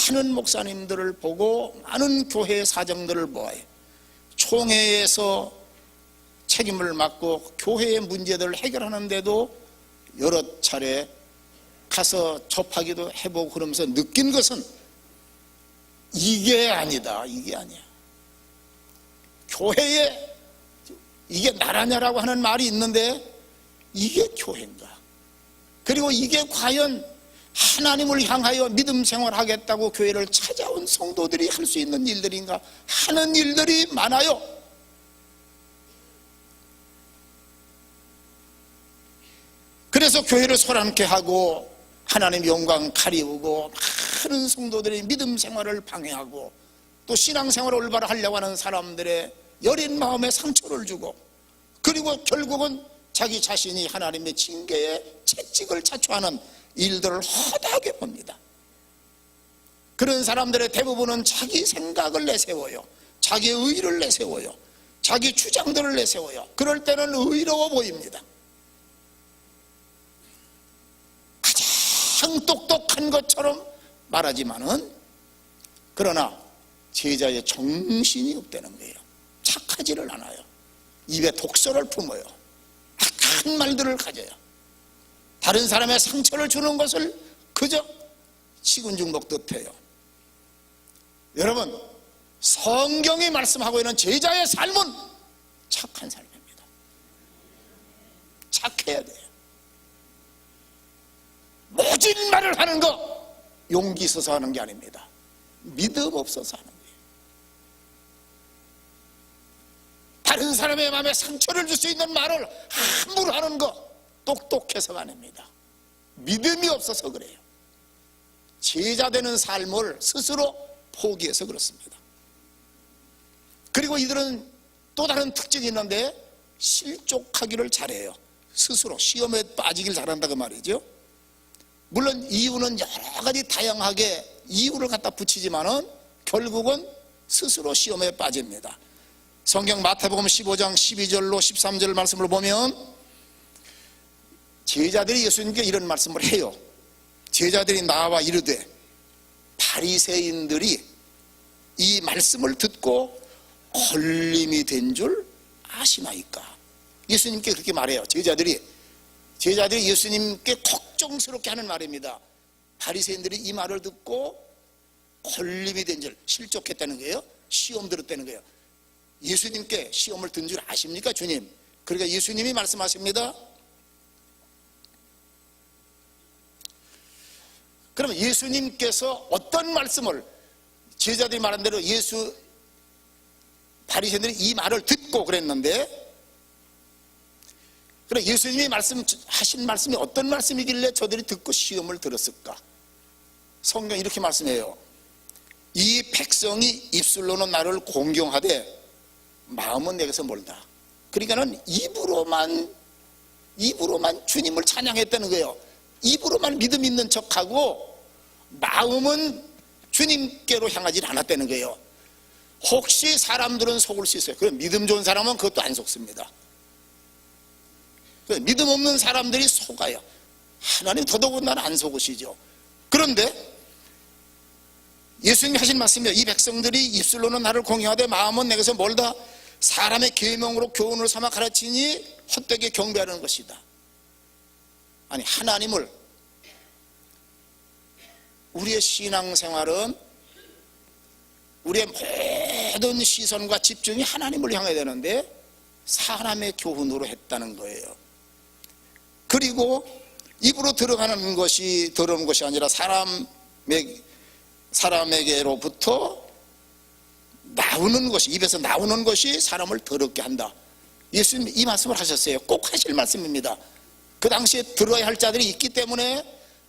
많은 목사님들을 보고 많은 교회의 사정들을 보아요. 총회에서 책임을 맡고 교회의 문제들을 해결하는데도 여러 차례 가서 접하기도 해보고 그러면서 느낀 것은 이게 아니다. 이게 아니야. 교회에 이게 나라냐라고 하는 말이 있는데 이게 교회인가? 그리고 이게 과연 하나님을 향하여 믿음 생활하겠다고 교회를 찾아온 성도들이 할 수 있는 일들인가 하는 일들이 많아요. 그래서 교회를 소란케 하고 하나님의 영광 가리우고 많은 성도들의 믿음 생활을 방해하고 또 신앙생활을 올바로 하려고 하는 사람들의 여린 마음에 상처를 주고 그리고 결국은 자기 자신이 하나님의 징계에 채찍을 자초하는 일들을 허다하게 봅니다. 그런 사람들의 대부분은 자기 생각을 내세워요. 자기의 의의를 내세워요. 자기 주장들을 내세워요. 그럴 때는 의로워 보입니다. 가장 똑똑한 것처럼 말하지만은 그러나 제자의 정신이 없다는 거예요. 착하지를 않아요. 입에 독설을 품어요. 악한 말들을 가져요. 다른 사람의 상처를 주는 것을 그저 치군중먹듯 해요. 여러분, 성경이 말씀하고 있는 제자의 삶은 착한 삶입니다. 착해야 돼요. 모진 말을 하는 거 용기 있어서 하는 게 아닙니다. 믿음 없어서 하는 거예요. 다른 사람의 마음에 상처를 줄 수 있는 말을 함부로 하는 거 똑똑해서가 아닙니다. 믿음이 없어서 그래요. 제자 되는 삶을 스스로 포기해서 그렇습니다. 그리고 이들은 또 다른 특징이 있는데 실족하기를 잘해요. 스스로 시험에 빠지길 잘한다 그 말이죠. 물론 이유는 여러 가지 다양하게 이유를 갖다 붙이지만은 결국은 스스로 시험에 빠집니다. 성경 마태복음 15장 12절로 13절 말씀을 보면 제자들이 예수님께 이런 말씀을 해요. 제자들이 나와 이르되 바리새인들이 이 말씀을 듣고 걸림이 된 줄 아시나이까? 예수님께 그렇게 말해요. 제자들이 제자들이 예수님께 걱정스럽게 하는 말입니다. 바리새인들이 이 말을 듣고 걸림이 된 줄, 실족했다는 거예요. 시험 들었다는 거예요. 예수님께 시험을 든 줄 아십니까, 주님? 그러니까 예수님이 말씀하십니다. 그러면 예수님께서 어떤 말씀을, 제자들이 말한 대로 바리새인들이 이 말을 듣고 그랬는데, 그럼 예수님이 하신 말씀이 어떤 말씀이길래 저들이 듣고 시험을 들었을까? 성경 이렇게 말씀해요. 이 백성이 입술로는 나를 공경하되 마음은 내게서 멀다. 그러니까는 입으로만 주님을 찬양했다는 거예요. 입으로만 믿음 있는 척하고 마음은 주님께로 향하지 않았다는 거예요. 혹시 사람들은 속을 수 있어요. 그럼 믿음 좋은 사람은 그것도 안 속습니다. 믿음 없는 사람들이 속아요. 하나님 더더군다나 안 속으시죠. 그런데 예수님이 하신 말씀이에요. 이 백성들이 입술로는 나를 공경하되 마음은 내게서 멀다. 사람의 계명으로 교훈을 삼아 가르치니 헛되게 경배하는 것이다. 아니, 하나님을, 우리의 신앙생활은 우리의 모든 시선과 집중이 하나님을 향해야 되는데 사람의 교훈으로 했다는 거예요. 그리고 입으로 들어오는 것이 아니라 사람에게로부터 나오는 것이, 입에서 나오는 것이 사람을 더럽게 한다. 예수님 이 말씀을 하셨어요. 꼭 하실 말씀입니다. 그 당시에 들어야 할 자들이 있기 때문에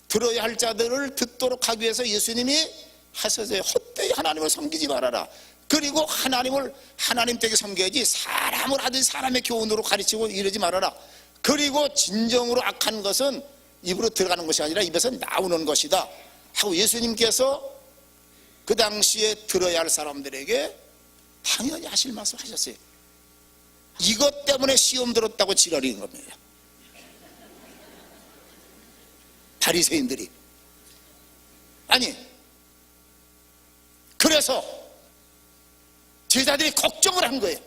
들어야 할 자들을 듣도록 하기 위해서 예수님이 하셨어요. 헛되이 하나님을 섬기지 말아라. 그리고 하나님 댁에 섬겨야지 사람을 하듯이 사람의 교훈으로 가르치고 이러지 말아라. 그리고 진정으로 악한 것은 입으로 들어가는 것이 아니라 입에서 나오는 것이다 하고 예수님께서 그 당시에 들어야 할 사람들에게 당연히 하실 말씀 하셨어요. 이것 때문에 시험 들었다고 지랄인 겁니다. 바리새인들이. 아니, 그래서 제자들이 걱정을 한 거예요.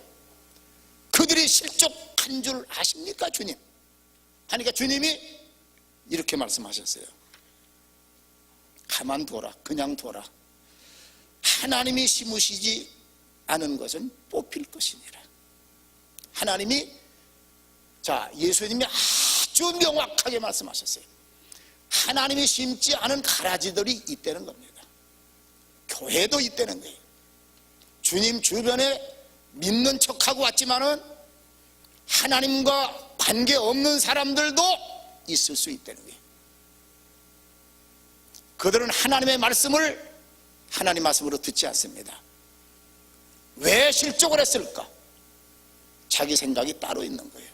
그들이 실족한 줄 아십니까, 주님? 하니까 주님이 이렇게 말씀하셨어요. 가만둬라, 그냥 둬라. 하나님이 심으시지 않은 것은 뽑힐 것이니라. 예수님이 아주 명확하게 말씀하셨어요. 하나님이 심지 않은 가라지들이 있다는 겁니다. 교회도 있다는 거예요. 주님 주변에 믿는 척하고 왔지만은 하나님과 관계없는 사람들도 있을 수 있다는 거예요. 그들은 하나님의 말씀을 하나님 말씀으로 듣지 않습니다. 왜 실족을 했을까? 자기 생각이 따로 있는 거예요.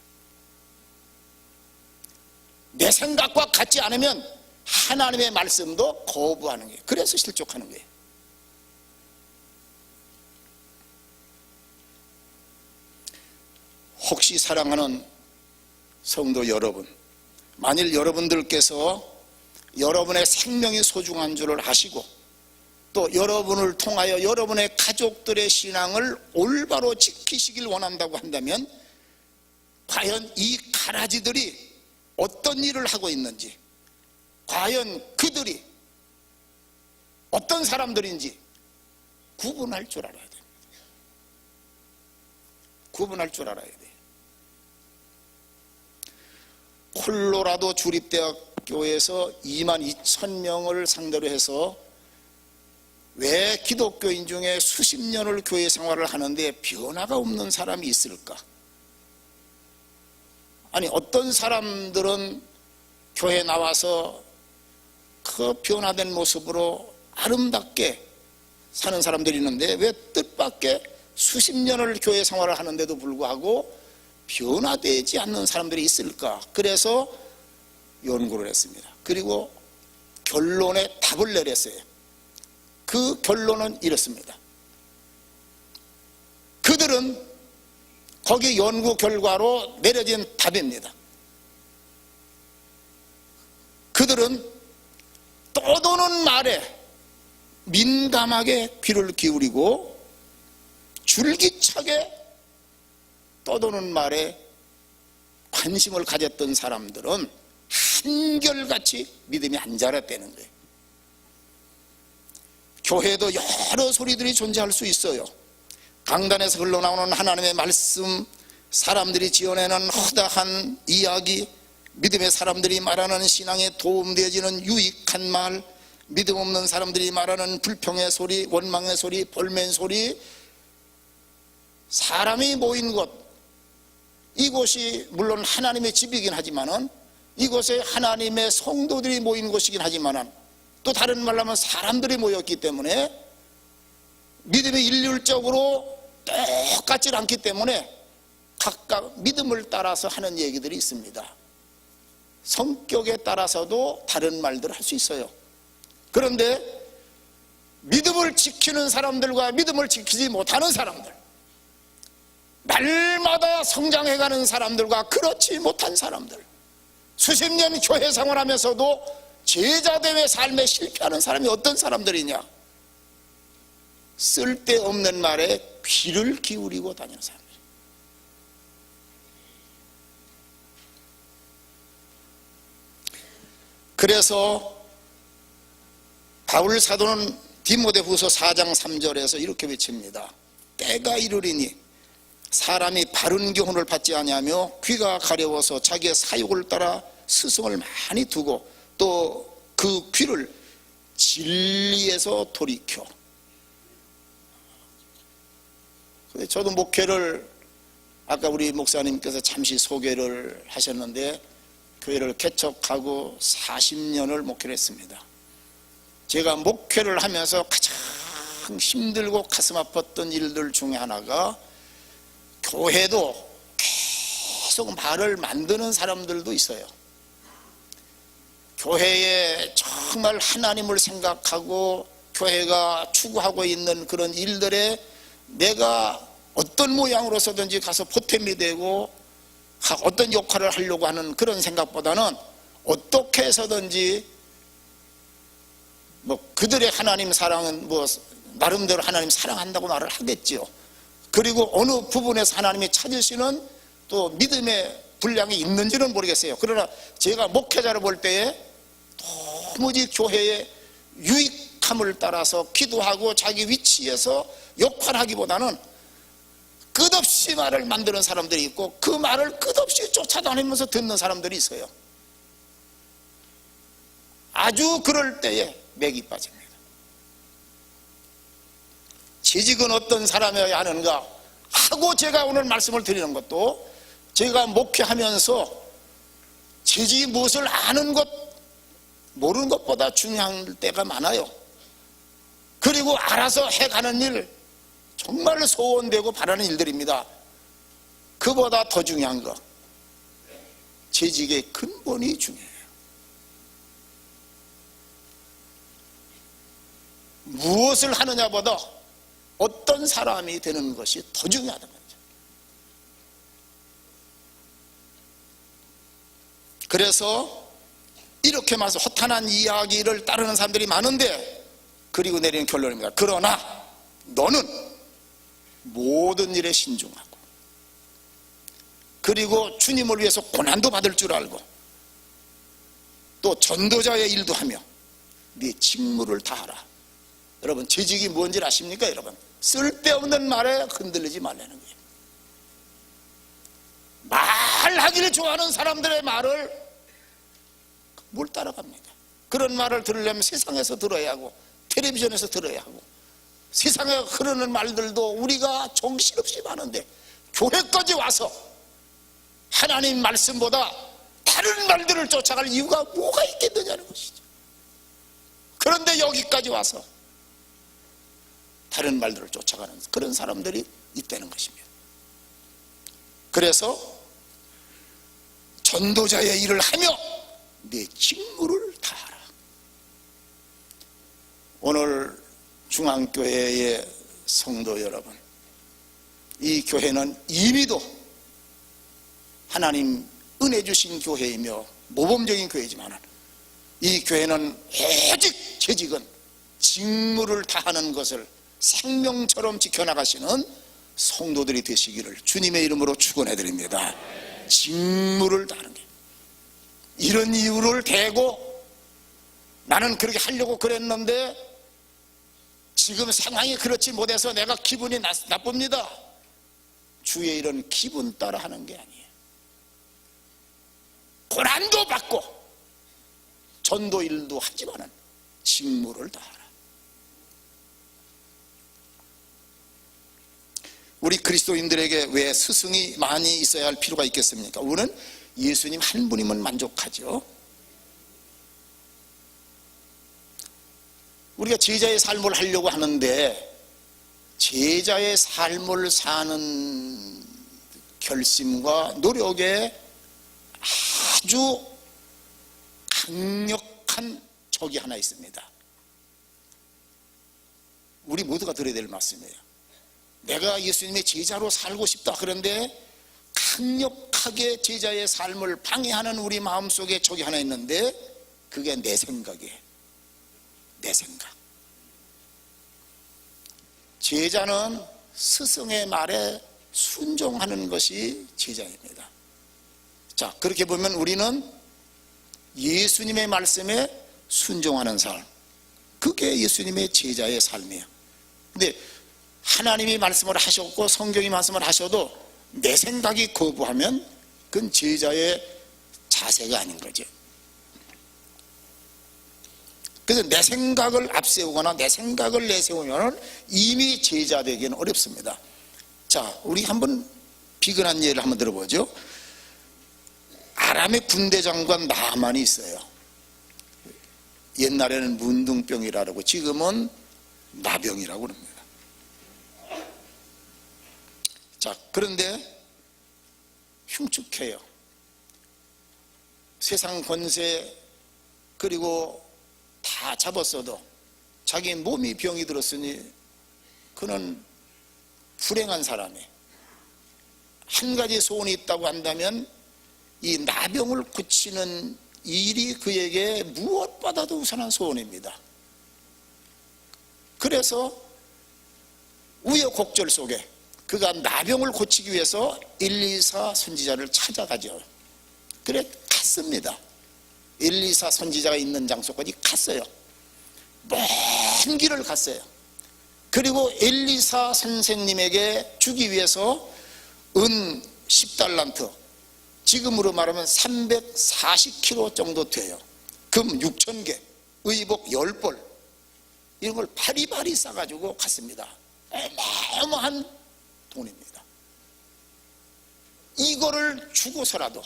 내 생각과 같지 않으면 하나님의 말씀도 거부하는 거예요. 그래서 실족하는 거예요. 혹시 사랑하는 성도 여러분, 만일 여러분들께서 여러분의 생명이 소중한 줄을 아시고 또 여러분을 통하여 여러분의 가족들의 신앙을 올바로 지키시길 원한다고 한다면 과연 이 가라지들이 어떤 일을 하고 있는지, 과연 그들이 어떤 사람들인지 구분할 줄 알아야 됩니다. 구분할 줄 알아야 돼요. 콜로라도 주립대학교에서 22,000명을 상대로 해서 왜 기독교인 중에 수십 년을 교회 생활을 하는데 변화가 없는 사람이 있을까? 아니, 어떤 사람들은 교회 나와서 그 변화된 모습으로 아름답게 사는 사람들이 있는데 왜 뜻밖의 수십 년을 교회 생활을 하는데도 불구하고 변화되지 않는 사람들이 있을까? 그래서 연구를 했습니다. 그리고 결론에 답을 내렸어요. 그 결론은 이렇습니다. 그들은 거기 연구 결과로 내려진 답입니다. 그들은 떠도는 말에 민감하게 귀를 기울이고 줄기차게 떠도는 말에 관심을 가졌던 사람들은 한결같이 믿음이 안 자랐다는 거예요. 교회도 여러 소리들이 존재할 수 있어요. 강단에서 흘러나오는 하나님의 말씀, 사람들이 지어내는 허다한 이야기, 믿음의 사람들이 말하는 신앙에 도움되어지는 유익한 말, 믿음 없는 사람들이 말하는 불평의 소리, 원망의 소리, 볼멘 소리, 사람이 모인 곳, 이곳이 물론 하나님의 집이긴 하지만은, 이곳에 하나님의 성도들이 모인 곳이긴 하지만은, 또 다른 말로 하면 사람들이 모였기 때문에 믿음이 일률적으로 똑같지 않기 때문에 각각 믿음을 따라서 하는 얘기들이 있습니다. 성격에 따라서도 다른 말들을 할 수 있어요. 그런데 믿음을 지키는 사람들과 믿음을 지키지 못하는 사람들, 날마다 성장해가는 사람들과 그렇지 못한 사람들, 수십 년 교회 생활하면서도 제자됨의 삶에 실패하는 사람이 어떤 사람들이냐? 쓸데없는 말에 귀를 기울이고 다니는 사람들. 그래서 바울 사도는 디모데후서 4장 3절에서 이렇게 외칩니다. 때가 이르리니 사람이 바른 교훈을 받지 아니하며 귀가 가려워서 자기의 사욕을 따라 스승을 많이 두고 또 그 귀를 진리에서 돌이켜. 저도 목회를 아까 우리 목사님께서 잠시 소개를 하셨는데 교회를 개척하고 40년을 목회를 했습니다. 제가 목회를 하면서 가장 힘들고 가슴 아팠던 일들 중에 하나가, 교회도 계속 말을 만드는 사람들도 있어요. 교회에 정말 하나님을 생각하고 교회가 추구하고 있는 그런 일들에 내가 어떤 모양으로서든지 가서 보탬이 되고 어떤 역할을 하려고 하는 그런 생각보다는 어떻게 해서든지 뭐 그들의 하나님 사랑은 뭐 나름대로 하나님 사랑한다고 말을 하겠지요. 그리고 어느 부분에서 하나님이 찾으시는 또 믿음의 분량이 있는지는 모르겠어요. 그러나 제가 목회자를 볼 때에 도무지 교회의 유익함을 따라서 기도하고 자기 위치에서 역할하기보다는 끝없이 말을 만드는 사람들이 있고 그 말을 끝없이 쫓아다니면서 듣는 사람들이 있어요. 아주 그럴 때에 맥이 빠집니다. 재직은 어떤 사람이어야 하는가 하고 제가 오늘 말씀을 드리는 것도, 제가 목회하면서 재직이 무엇을 아는 것 모르는 것보다 중요한 때가 많아요. 그리고 알아서 해가는 일, 정말 소원되고 바라는 일들입니다. 그보다 더 중요한 거, 재직의 근본이 중요해요. 무엇을 하느냐보다 어떤 사람이 되는 것이 더 중요하다는 거죠. 그래서 이렇게 말해서 허탄한 이야기를 따르는 사람들이 많은데, 그리고 내리는 결론입니다. 그러나 너는 모든 일에 신중하고, 그리고 주님을 위해서 고난도 받을 줄 알고, 또 전도자의 일도 하며 네 직무를 다하라. 여러분, 재직이 뭔지 아십니까? 여러분, 쓸데없는 말에 흔들리지 말라는 거예요. 말하기를 좋아하는 사람들의 말을 뭘 따라갑니다. 그런 말을 들으려면 세상에서 들어야 하고 텔레비전에서 들어야 하고, 세상에 흐르는 말들도 우리가 정신없이 많은데 교회까지 와서 하나님 말씀보다 다른 말들을 쫓아갈 이유가 뭐가 있겠느냐는 것이죠. 그런데 여기까지 와서 다른 말들을 쫓아가는 그런 사람들이 있다는 것입니다. 그래서 전도자의 일을 하며 내 직무를 다하라. 오늘 중앙교회의 성도 여러분, 이 교회는 이미도 하나님 은혜 주신 교회이며 모범적인 교회지만, 이 교회는 오직 재직은 직무를 다하는 것을 생명처럼 지켜나가시는 성도들이 되시기를 주님의 이름으로 축원해 드립니다. 직무를 다하는 게, 이런 이유를 대고 나는 그렇게 하려고 그랬는데 지금 상황이 그렇지 못해서 내가 기분이 나쁩니다. 주의 이런 기분 따라 하는 게 아니에요. 고난도 받고 전도 일도 하지만은 직무를 다하라. 우리 그리스도인들에게 왜 스승이 많이 있어야 할 필요가 있겠습니까? 우리는 예수님 한 분이면 만족하죠. 우리가 제자의 삶을 하려고 하는데 제자의 삶을 사는 결심과 노력에 아주 강력한 적이 하나 있습니다. 우리 모두가 들어야 될 말씀이에요. 내가 예수님의 제자로 살고 싶다. 그런데 강력하게 제자의 삶을 방해하는 우리 마음속에 적이 하나 있는데 그게 내 생각이에요. 내 생각. 제자는 스승의 말에 순종하는 것이 제자입니다. 자, 그렇게 보면 우리는 예수님의 말씀에 순종하는 삶, 그게 예수님의 제자의 삶이에요. 근데 하나님이 말씀을 하셨고 성경이 말씀을 하셔도 내 생각이 거부하면 그건 제자의 자세가 아닌 거죠. 그래서 내 생각을 앞세우거나 내 생각을 내세우면 이미 제자 되기는 어렵습니다. 자, 우리 한번 비근한 예를 한번 들어보죠. 아람의 군대 장관 나만이 있어요. 옛날에는 문둥병이라고, 지금은 나병이라고 합니다. 자, 그런데 흉측해요. 세상 권세 그리고 다 잡았어도 자기 몸이 병이 들었으니 그는 불행한 사람이에요. 한 가지 소원이 있다고 한다면 이 나병을 고치는 일이 그에게 무엇보다도 우선한 소원입니다. 그래서 우여곡절 속에 그가 나병을 고치기 위해서 엘리사 선지자를 찾아가죠. 그래 갔습니다. 엘리사 선지자가 있는 장소까지 갔어요. 먼 길을 갔어요. 그리고 엘리사 선생님에게 주기 위해서 은 10달란트, 지금으로 말하면 340kg 정도 돼요. 금 6,000개, 의복 10벌, 이런 걸 바리바리 싸가지고 갔습니다. 어마어마한 돈입니다. 이거를 주고서라도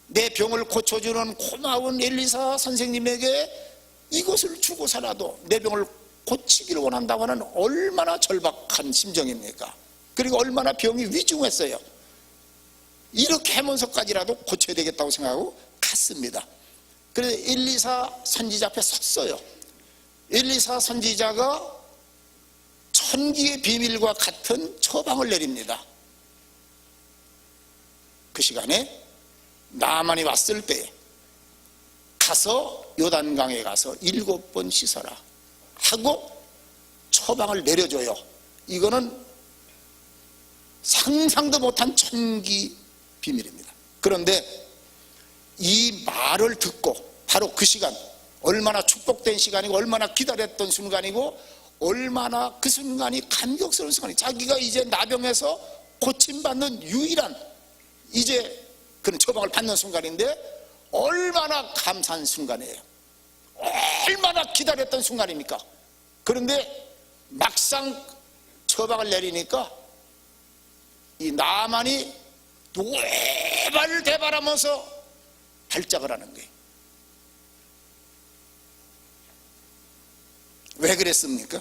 내 병을 고쳐주는 고마운 엘리사 선생님에게 이것을 주고서라도 내 병을 고치기를 원한다고 하는 얼마나 절박한 심정입니까? 그리고 얼마나 병이 위중했어요. 이렇게 하면서까지라도 고쳐야 되겠다고 생각하고 갔습니다. 그래서 엘리사 선지자 앞에 섰어요. 엘리사 선지자가 천기의 비밀과 같은 처방을 내립니다. 그 시간에 나만이 왔을 때 가서 요단강에 가서 7번 씻어라 하고 처방을 내려줘요. 이거는 상상도 못한 천기 비밀입니다. 그런데 이 말을 듣고 바로 그 시간, 얼마나 축복된 시간이고 얼마나 기다렸던 순간이고 얼마나 그 순간이 감격스러운 순간이, 자기가 이제 나병에서 고침받는 유일한 이제 그런 처방을 받는 순간인데 얼마나 감사한 순간이에요. 얼마나 기다렸던 순간입니까? 그런데 막상 처방을 내리니까 이 나만이 노발대발하면서 발작을 하는 거예요. 왜 그랬습니까?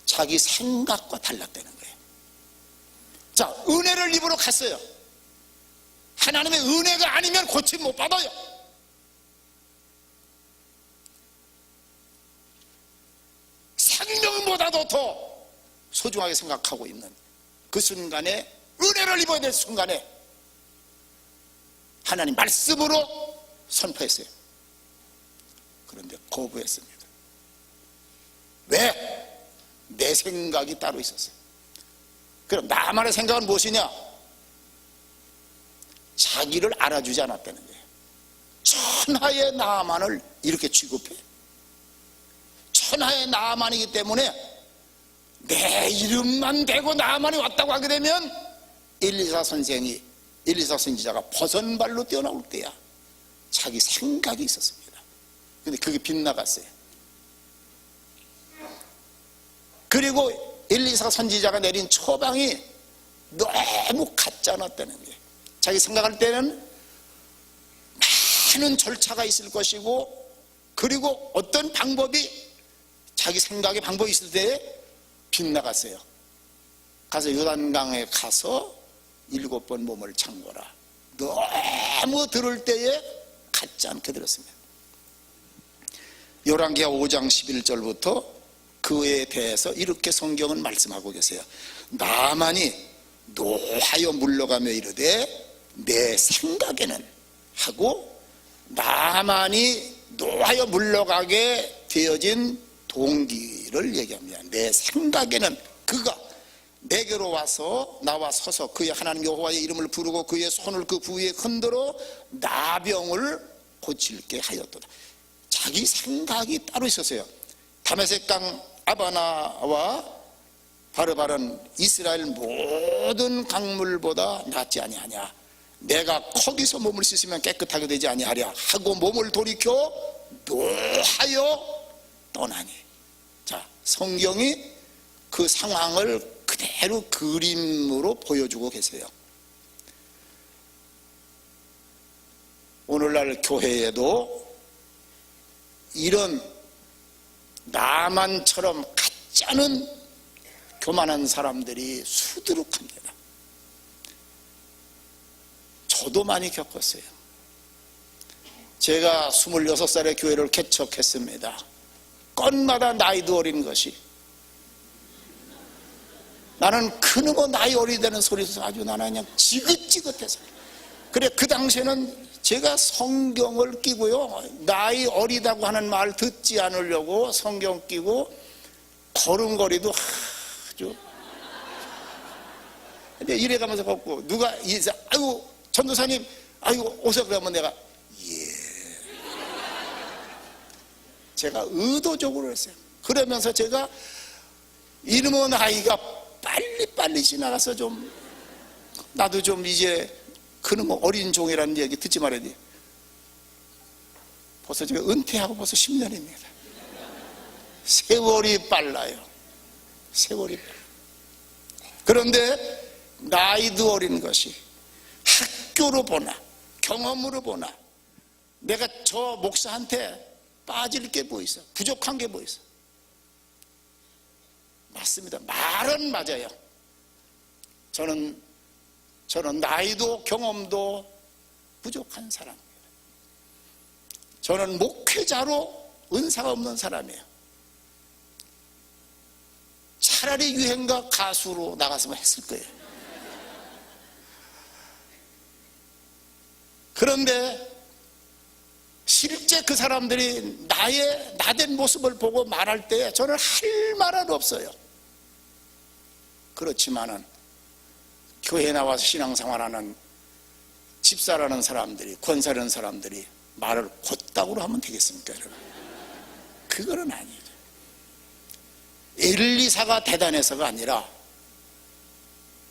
자기 생각과 달랐다는 거예요. 자, 은혜를 입으러 갔어요. 하나님의 은혜가 아니면 고침 못 받아요. 생명보다도 더 소중하게 생각하고 있는 그 순간에, 은혜를 입어야 될 순간에 하나님 말씀으로 선포했어요. 그런데 거부했습니다. 왜? 내 생각이 따로 있었어요. 그럼 나만의 생각은 무엇이냐? 자기를 알아주지 않았다는 거예요. 천하의 나만을 이렇게 취급해. 천하의 나만이기 때문에 내 이름만 대고 나만이 왔다고 하게 되면 엘리사 선지자가 버선발로 뛰어나올 때야 자기 생각이 있었습니다. 근데 그게 빗나갔어요. 그리고 엘리사 선지자가 내린 처방이 너무 같지 않았다는 거예요. 자기 생각할 때는 많은 절차가 있을 것이고, 그리고 어떤 방법이 자기 생각의 방법이 있을 때에 빗나갔어요. 가서 요단강에 가서 7번 몸을 잠궈라. 너무 들을 때에 같지 않게 들었습니다. 열왕기하 5장 11절부터 그에 대해서 이렇게 성경은 말씀하고 계세요. 나만이 노하여 물러가며 이르되 내 생각에는 하고, 나만이 노하여 물러가게 되어진 동기를 얘기합니다. 내 생각에는 그가 내게로 와서 나와 서서 그의 하나님 여호와의 이름을 부르고 그의 손을 그 부위에 흔들어 나병을 고칠게 하였도다. 자기 생각이 따로 있었어요. 다메섹강 아바나와 바르바는 이스라엘 모든 강물보다 낫지 아니하냐. 내가 거기서 몸을 씻으면 깨끗하게 되지 아니하랴 하고 몸을 돌이켜 노하여 떠나니. 자, 성경이 그 상황을 그대로 그림으로 보여주고 계세요. 오늘날 교회에도 이런 나만처럼 같지 않은 교만한 사람들이 수두룩합니다. 저도 많이 겪었어요. 제가 26살에 교회를 개척했습니다. 건마다 나이도 어린 것이, 나는 그놈의 나이 어리다는 소리에서 아주 나는 그냥 지긋지긋해서. 그래, 그 당시에는 제가 성경을 끼고요, 나이 어리다고 하는 말 듣지 않으려고 성경 끼고 걸음걸이도 아주, 근데 이래가면서 걷고, 누가 이제 아이고 전도사님 아이고 오세요 그러면 내가 예, 제가 의도적으로 했어요. 그러면서 제가 이놈의 나이가 빨리 지나가서 좀 나도 좀 이제 그놈의 어린 종이라는 얘기 듣지 말아야지. 벌써 제가 은퇴하고 벌써 10년입니다. 세월이 빨라요. 세월이 빨라요. 그런데 나이도 어린 것이 학교로 보나 경험으로 보나 내가 저 목사한테 빠질 게 뭐 있어? 부족한 게 뭐 있어? 맞습니다. 말은 맞아요. 저는 나이도 경험도 부족한 사람입니다. 저는 목회자로 은사가 없는 사람이에요. 차라리 유행가 가수로 나갔으면 했을 거예요. 그런데 실제 그 사람들이 나의 나된 모습을 보고 말할 때 저는 할 말은 없어요. 그렇지만은 교회에 나와서 신앙생활하는 집사라는 사람들이, 권사라는 사람들이 말을 곧다구로 하면 되겠습니까, 여러분? 그거는 아니죠. 엘리사가 대단해서가 아니라,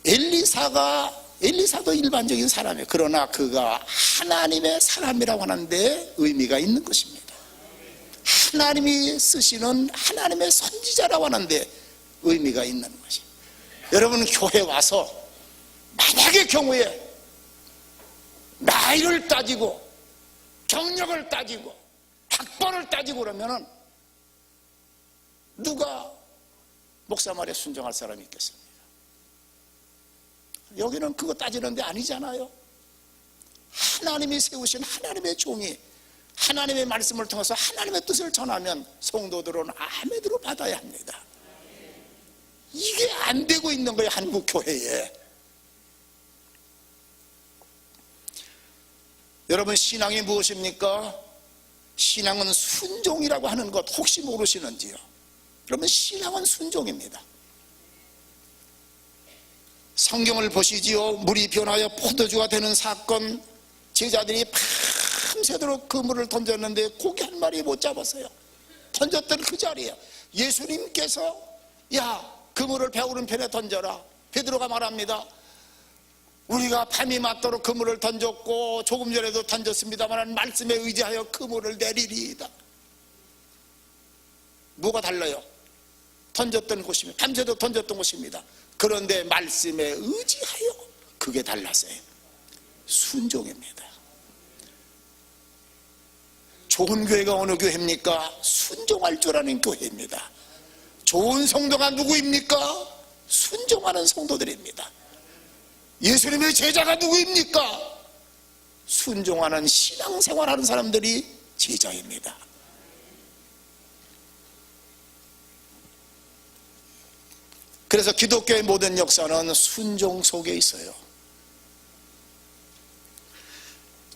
엘리사도 일반적인 사람이에요. 그러나 그가 하나님의 사람이라고 하는데 의미가 있는 것입니다. 하나님이 쓰시는 하나님의 선지자라고 하는데 의미가 있는 것입니다. 여러분, 교회 와서 만약의 경우에 나이를 따지고 경력을 따지고 학벌을 따지고 그러면은 누가 목사 말에 순종할 사람이 있겠습니까? 여기는 그거 따지는 데 아니잖아요. 하나님이 세우신 하나님의 종이 하나님의 말씀을 통해서 하나님의 뜻을 전하면 성도들은 아멘으로 받아야 합니다. 이게 안 되고 있는 거예요, 한국 교회에. 여러분, 신앙이 무엇입니까? 신앙은 순종이라고 하는 것 혹시 모르시는지요? 여러분, 신앙은 순종입니다. 성경을 보시지요. 물이 변하여 포도주가 되는 사건, 제자들이 밤새도록 그물을 던졌는데 고기 한 마리 못 잡았어요. 던졌던 그 자리에 예수님께서 야, 그물을 배 오른편에 던져라. 베드로가 말합니다. 우리가 밤이 맞도록 그물을 던졌고 조금 전에도 던졌습니다만 말씀에 의지하여 그물을 내리리이다. 뭐가 달라요? 던졌던 곳입니다. 밤새도 던졌던 곳입니다. 그런데 말씀에 의지하여, 그게 달랐어요. 순종입니다. 좋은 교회가 어느 교회입니까? 순종할 줄 아는 교회입니다. 좋은 성도가 누구입니까? 순종하는 성도들입니다. 예수님의 제자가 누구입니까? 순종하는 신앙생활하는 사람들이 제자입니다. 그래서 기독교의 모든 역사는 순종 속에 있어요.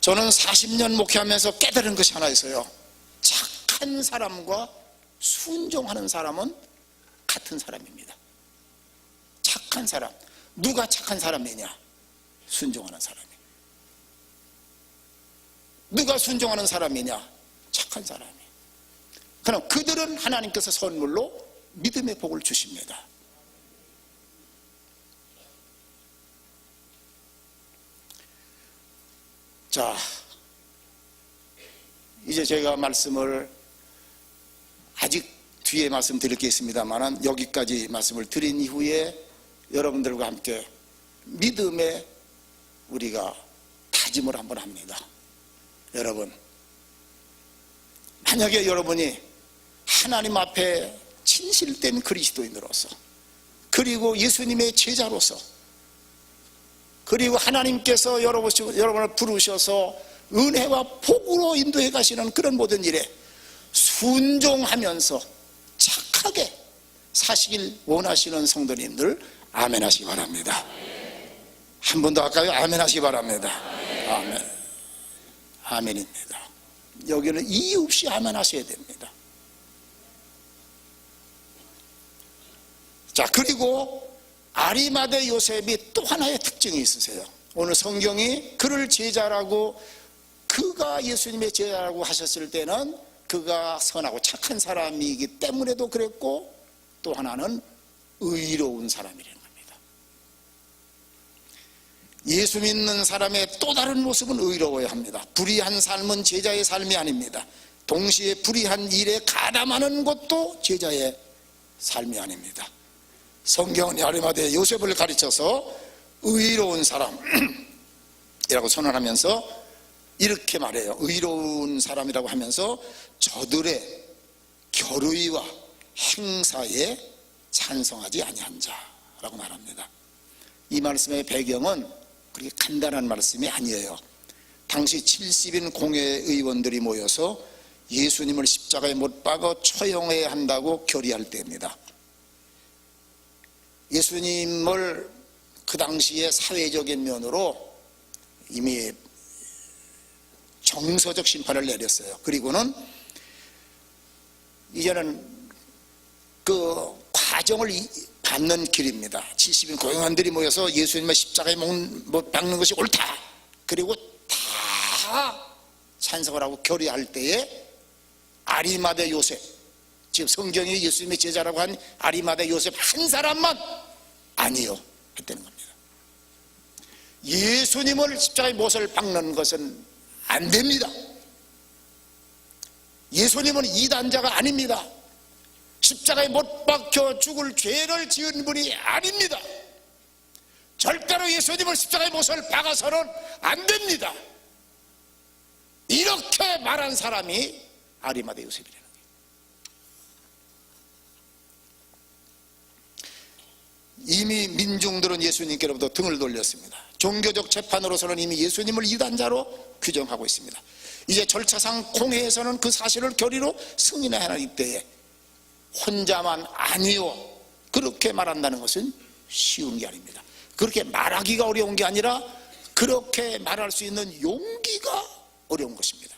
저는 40년 목회하면서 깨달은 것이 하나 있어요. 착한 사람과 순종하는 사람은 같은 사람입니다. 착한 사람. 누가 착한 사람이냐? 순종하는 사람이. 누가 순종하는 사람이냐? 착한 사람이. 그럼 그들은 하나님께서 선물로 믿음의 복을 주십니다. 자, 이제 제가 말씀을 아직 뒤에 말씀드릴 게 있습니다만 여기까지 말씀을 드린 이후에 여러분들과 함께 믿음의 우리가 다짐을 한번 합니다. 여러분, 만약에 여러분이 하나님 앞에 진실된 그리스도인으로서, 그리고 예수님의 제자로서, 그리고 하나님께서 여러분을 부르셔서 은혜와 복으로 인도해 가시는 그런 모든 일에 순종하면서 착하게 사시길 원하시는 성도님들 아멘 하시기 바랍니다. 한 번 더 할까요? 아멘 하시기 바랍니다. 아멘. 아멘입니다. 여기는 이유 없이 아멘 하셔야 됩니다. 자, 그리고 아리마대 요셉이 또 하나의 특징이 있으세요. 오늘 성경이 그를 제자라고, 그가 예수님의 제자라고 하셨을 때는 그가 선하고 착한 사람이기 때문에도 그랬고, 또 하나는 의로운 사람이라는 겁니다. 예수 믿는 사람의 또 다른 모습은 의로워야 합니다. 불의한 삶은 제자의 삶이 아닙니다. 동시에 불의한 일에 가담하는 것도 제자의 삶이 아닙니다. 성경은 아리마대 요셉을 가르쳐서 의로운 사람이라고 선언하면서 이렇게 말해요. 의로운 사람이라고 하면서 저들의 결의와 행사에 찬성하지 아니한 자라고 말합니다. 이 말씀의 배경은 그렇게 간단한 말씀이 아니에요. 당시 70인 공회의원들이 모여서 예수님을 십자가에 못 박아 처형해야 한다고 결의할 때입니다. 예수님을 그 당시에 사회적인 면으로 이미 정서적 심판을 내렸어요. 그리고는 이제는 그 과정을 받는 길입니다. 70인 고용원들이 모여서 예수님의 십자가에 못 박는 것이 옳다. 그리고 다 찬성을 하고 결의할 때에 아리마대 요셉, 지금 성경이 예수님의 제자라고 한 아리마대 요셉 한 사람만 아니요 했다는 겁니다. 예수님을 십자가에 못을 박는 것은 안 됩니다. 예수님은 이단자가 아닙니다. 십자가에 못 박혀 죽을 죄를 지은 분이 아닙니다. 절대로 예수님을 십자가에 못을 박아서는 안 됩니다. 이렇게 말한 사람이 아리마대 요셉이라는 거예요. 이미 민중들은 예수님께로부터 등을 돌렸습니다. 종교적 재판으로서는 이미 예수님을 이단자로 규정하고 있습니다. 이제 절차상 공회에서는 그 사실을 결의로 승인해야 하는 때에 혼자만 아니요 그렇게 말한다는 것은 쉬운 게 아닙니다. 그렇게 말하기가 어려운 게 아니라 그렇게 말할 수 있는 용기가 어려운 것입니다.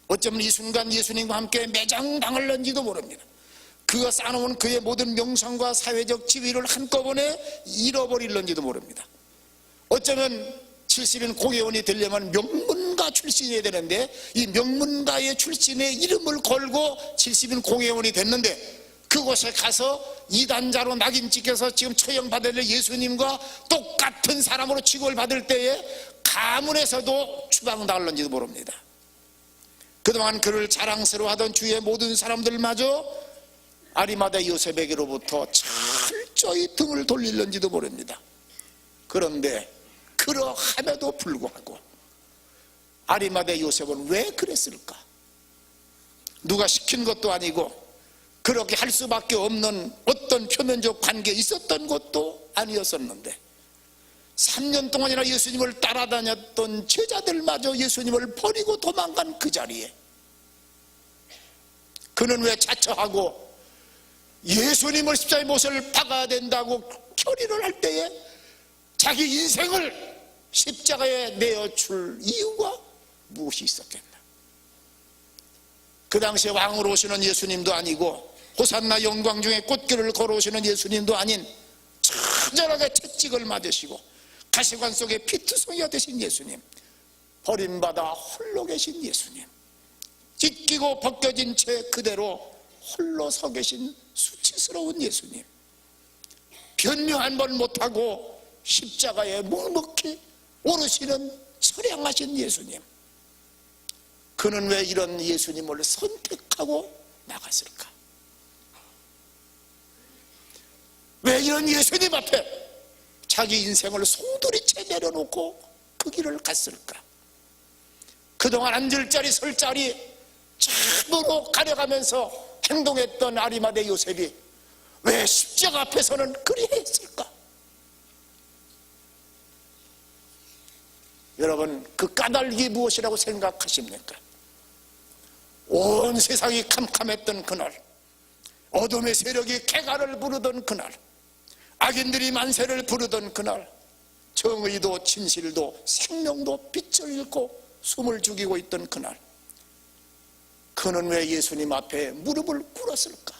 어쩌면 이 순간 예수님과 함께 매장당할는지도 모릅니다. 그가 쌓아놓은 그의 모든 명성과 사회적 지위를 한꺼번에 잃어버릴런지도 모릅니다. 어쩌면 70인 공회원이 되려면 명문가 출신이어야 되는데 이 명문가의 출신의 이름을 걸고 70인 공회원이 됐는데 그곳에 가서 이단자로 낙인 찍혀서 지금 처형받을 예수님과 똑같은 사람으로 취급을 받을 때에 가문에서도 추방당할는지도 모릅니다. 그동안 그를 자랑스러워하던 주위의 모든 사람들마저 아리마다 요셉에게로부터 철저히 등을 돌릴는지도 모릅니다. 그런데 그러함에도 불구하고 아리마다 요셉은 왜 그랬을까? 누가 시킨 것도 아니고 그렇게 할 수밖에 없는 어떤 표면적 관계에 있었던 것도 아니었었는데 3년 동안이나 예수님을 따라다녔던 제자들마저 예수님을 버리고 도망간 그 자리에 그는 왜 자처하고 예수님을 십자가에 못을 박아야 된다고 결의를 할 때에 자기 인생을 십자가에 내어줄 이유가 무엇이 있었겠나? 그 당시에 왕으로 오시는 예수님도 아니고 호산나 영광 중에 꽃길을 걸어오시는 예수님도 아닌 처절하게 채찍을 맞으시고 가시관 속에 피투성이가 되신 예수님, 버림받아 홀로 계신 예수님, 찢기고 벗겨진 채 그대로 홀로 서 계신 수치스러운 예수님, 변명 한 번 못하고 십자가에 묵묵히 오르시는 처량하신 예수님, 그는 왜 이런 예수님을 선택하고 나갔을까? 왜 이런 예수님 앞에 자기 인생을 송두리째 내려놓고 그 길을 갔을까? 그동안 앉을 자리 설 자리 참으로 가려가면서 행동했던 아리마대 요셉이 왜 십자가 앞에서는 그리 했을까? 여러분, 그 까닭이 무엇이라고 생각하십니까? 온 세상이 캄캄했던 그날, 어둠의 세력이 쾌가를 부르던 그날, 악인들이 만세를 부르던 그날, 정의도 진실도 생명도 빛을 잃고 숨을 죽이고 있던 그날, 그는 왜 예수님 앞에 무릎을 꿇었을까?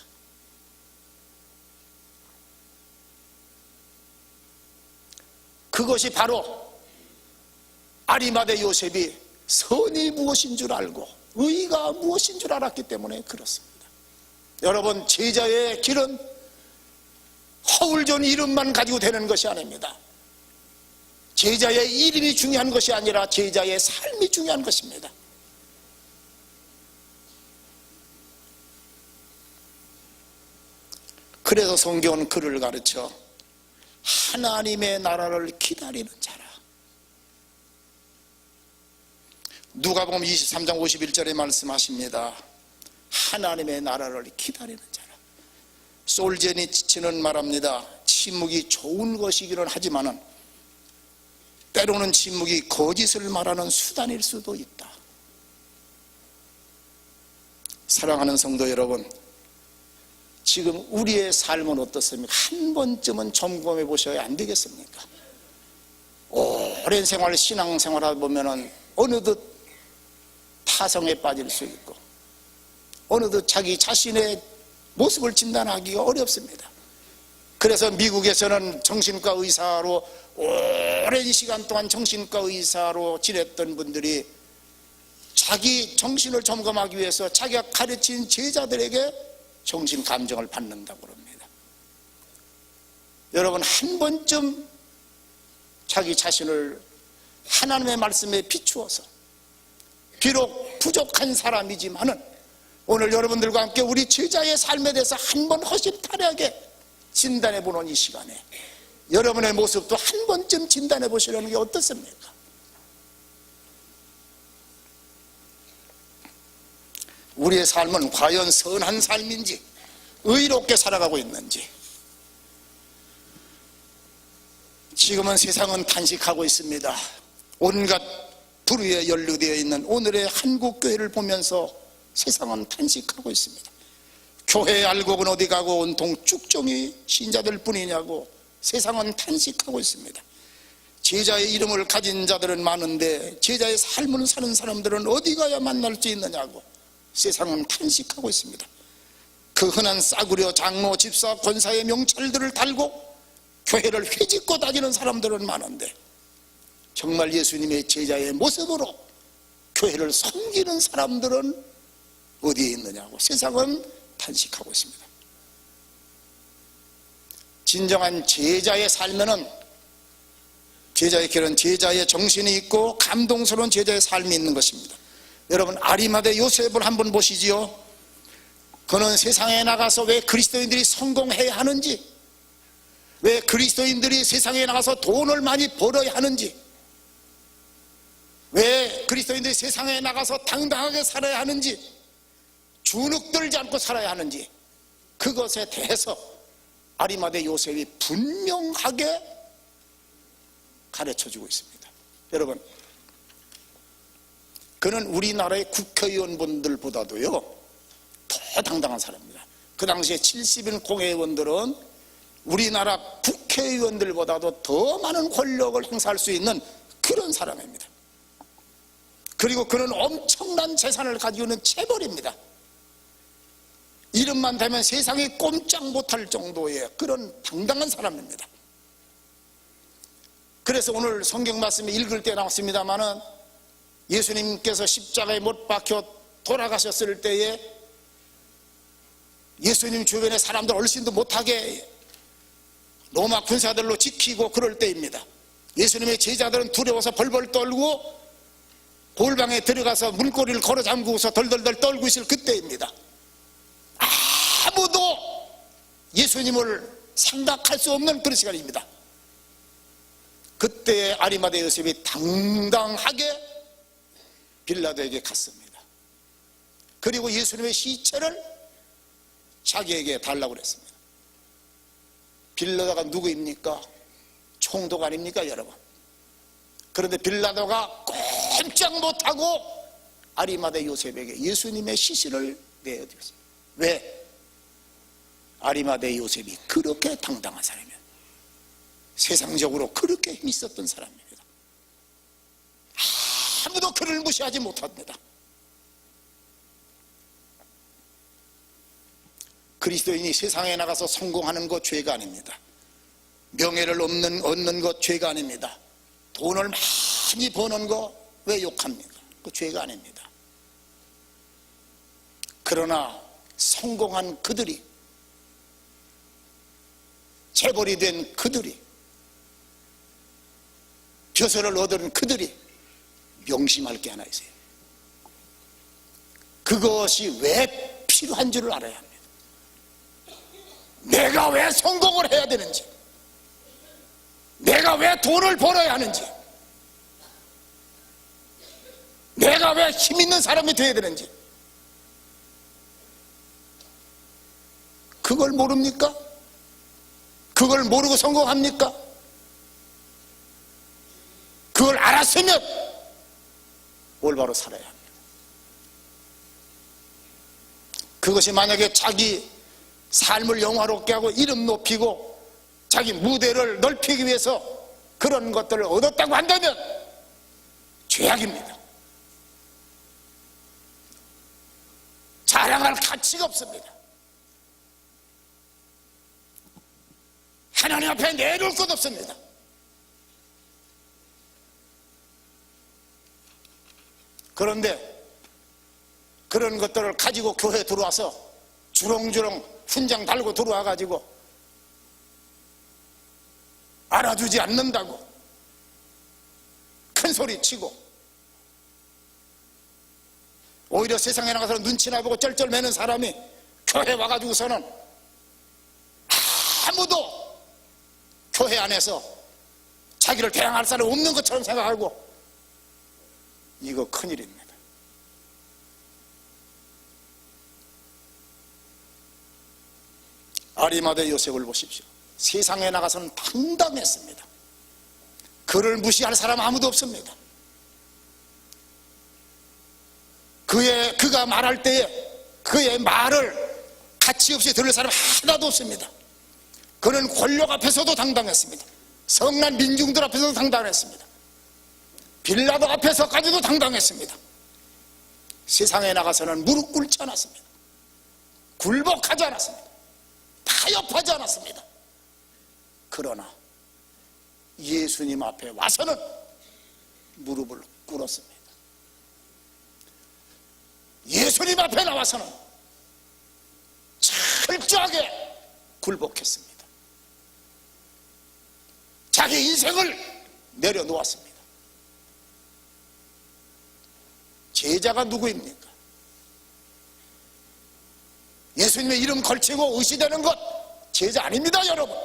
그것이 바로 아리마대 요셉이 선이 무엇인 줄 알고 의가 무엇인 줄 알았기 때문에 그렇습니다. 여러분, 제자의 길은 허울 좋은 이름만 가지고 되는 것이 아닙니다. 제자의 이름이 중요한 것이 아니라 제자의 삶이 중요한 것입니다. 그래서 성경은 그를 가르쳐 하나님의 나라를 기다리는 자라. 누가복음 23장 51절에 말씀하십니다. 하나님의 나라를 기다리는 자라. 솔제니치는 말합니다. 침묵이 좋은 것이기는 하지만은 때로는 침묵이 거짓을 말하는 수단일 수도 있다. 사랑하는 성도 여러분, 지금 우리의 삶은 어떻습니까? 한 번쯤은 점검해 보셔야 안 되겠습니까? 오랜 생활, 신앙생활 하다 보면은 어느덧 타성에 빠질 수 있고 어느덧 자기 자신의 모습을 진단하기가 어렵습니다. 그래서 미국에서는 정신과 의사로 오랜 시간 동안 정신과 의사로 지냈던 분들이 자기 정신을 점검하기 위해서 자기가 가르친 제자들에게 정신 감정을 받는다고 합니다. 여러분, 한 번쯤 자기 자신을 하나님의 말씀에 비추어서 비록 부족한 사람이지만은 오늘 여러분들과 함께 우리 제자의 삶에 대해서 한번 허심탄회하게 진단해 보는 이 시간에 여러분의 모습도 한 번쯤 진단해 보시려는 게 어떻습니까? 우리의 삶은 과연 선한 삶인지 의롭게 살아가고 있는지. 지금은 세상은 탄식하고 있습니다. 온갖 불의에 연루되어 있는 오늘의 한국교회를 보면서 세상은 탄식하고 있습니다. 교회 알곡은 어디 가고 온통 쭉정이 신자들 뿐이냐고 세상은 탄식하고 있습니다. 제자의 이름을 가진 자들은 많은데 제자의 삶을 사는 사람들은 어디 가야 만날 수 있느냐고 세상은 탄식하고 있습니다. 그 흔한 싸구려 장로, 집사, 권사의 명찰들을 달고 교회를 회집고 다니는 사람들은 많은데 정말 예수님의 제자의 모습으로 교회를 섬기는 사람들은 어디에 있느냐고 세상은 탄식하고 있습니다. 진정한 제자의 삶에는 제자의 길은 제자의 정신이 있고 감동스러운 제자의 삶이 있는 것입니다. 여러분, 아리마대 요셉을 한번 보시지요. 그는 세상에 나가서 왜 그리스도인들이 성공해야 하는지, 왜 그리스도인들이 세상에 나가서 돈을 많이 벌어야 하는지, 왜 그리스도인들이 세상에 나가서 당당하게 살아야 하는지, 주눅 들지 않고 살아야 하는지, 그것에 대해서 아리마대 요셉이 분명하게 가르쳐주고 있습니다. 여러분, 그는 우리나라의 국회의원분들보다도요 더 당당한 사람입니다. 그 당시에 70인 공회의원들은 우리나라 국회의원들보다도 더 많은 권력을 행사할 수 있는 그런 사람입니다. 그리고 그는 엄청난 재산을 가지고 있는 재벌입니다. 이름만 대면 세상이 꼼짝 못할 정도의 그런 당당한 사람입니다. 그래서 오늘 성경 말씀을 읽을 때 나왔습니다마는 예수님께서 십자가에 못 박혀 돌아가셨을 때에 예수님 주변에 사람들 얼씬도 못하게 로마 군사들로 지키고 그럴 때입니다. 예수님의 제자들은 두려워서 벌벌 떨고 골방에 들어가서 문고리를 걸어 잠그고서 덜덜덜 떨고 있을 그때입니다. 아무도 예수님을 생각할 수 없는 그런 시간입니다. 그때 아리마대 요셉이 당당하게 빌라도에게 갔습니다. 그리고 예수님의 시체를 자기에게 달라고 그랬습니다. 빌라도가 누구입니까? 총독 아닙니까, 여러분? 그런데 빌라도가 꼼짝 못하고 아리마대 요셉에게 예수님의 시신을 내어드렸습니다. 왜? 아리마대 요셉이 그렇게 당당한 사람이에요. 세상적으로 그렇게 힘이 있었던 사람입니다. 아무도 그를 무시하지 못합니다. 그리스도인이 세상에 나가서 성공하는 것 죄가 아닙니다. 명예를 얻는 것 죄가 아닙니다. 돈을 많이 버는 거 왜 욕합니까? 그 죄가 아닙니다. 그러나 성공한 그들이, 재벌이 된 그들이, 벼슬을 얻은 그들이 명심할 게 하나 있어요. 그것이 왜 필요한 줄을 알아야 합니다. 내가 왜 성공을 해야 되는지, 내가 왜 돈을 벌어야 하는지, 내가 왜 힘 있는 사람이 되어야 되는지, 그걸 모릅니까? 그걸 모르고 성공합니까? 그걸 알았으면 올바로 살아야 합니다. 그것이 만약에 자기 삶을 영화롭게 하고 이름 높이고 자기 무대를 넓히기 위해서 그런 것들을 얻었다고 한다면 죄악입니다. 자랑할 가치가 없습니다. 하나님 앞에 내놓을 것 없습니다. 그런데 그런 것들을 가지고 교회에 들어와서 주렁주렁 훈장 달고 들어와 가지고 알아주지 않는다고 큰 소리 치고 오히려 세상에 나가서 눈치나 보고 쩔쩔매는 사람이 교회 와가지고서는 아무도 교회 안에서 자기를 대항할 사람이 없는 것처럼 생각하고, 이거 큰일입니다. 아리마대 요셉을 보십시오. 세상에 나가서는 당당했습니다. 그를 무시할 사람 아무도 없습니다. 그가 말할 때에 그의 말을 가치 없이 들을 사람 하나도 없습니다. 그는 권력 앞에서도 당당했습니다. 성난 민중들 앞에서도 당당했습니다. 빌라도 앞에서까지도 당당했습니다. 세상에 나가서는 무릎 꿇지 않았습니다. 굴복하지 않았습니다. 타협하지 않았습니다. 그러나 예수님 앞에 와서는 무릎을 꿇었습니다. 예수님 앞에 나와서는 철저하게 굴복했습니다. 자기 인생을 내려놓았습니다. 제자가 누구입니까? 예수님의 이름 걸치고 의시되는 것 제자 아닙니다, 여러분.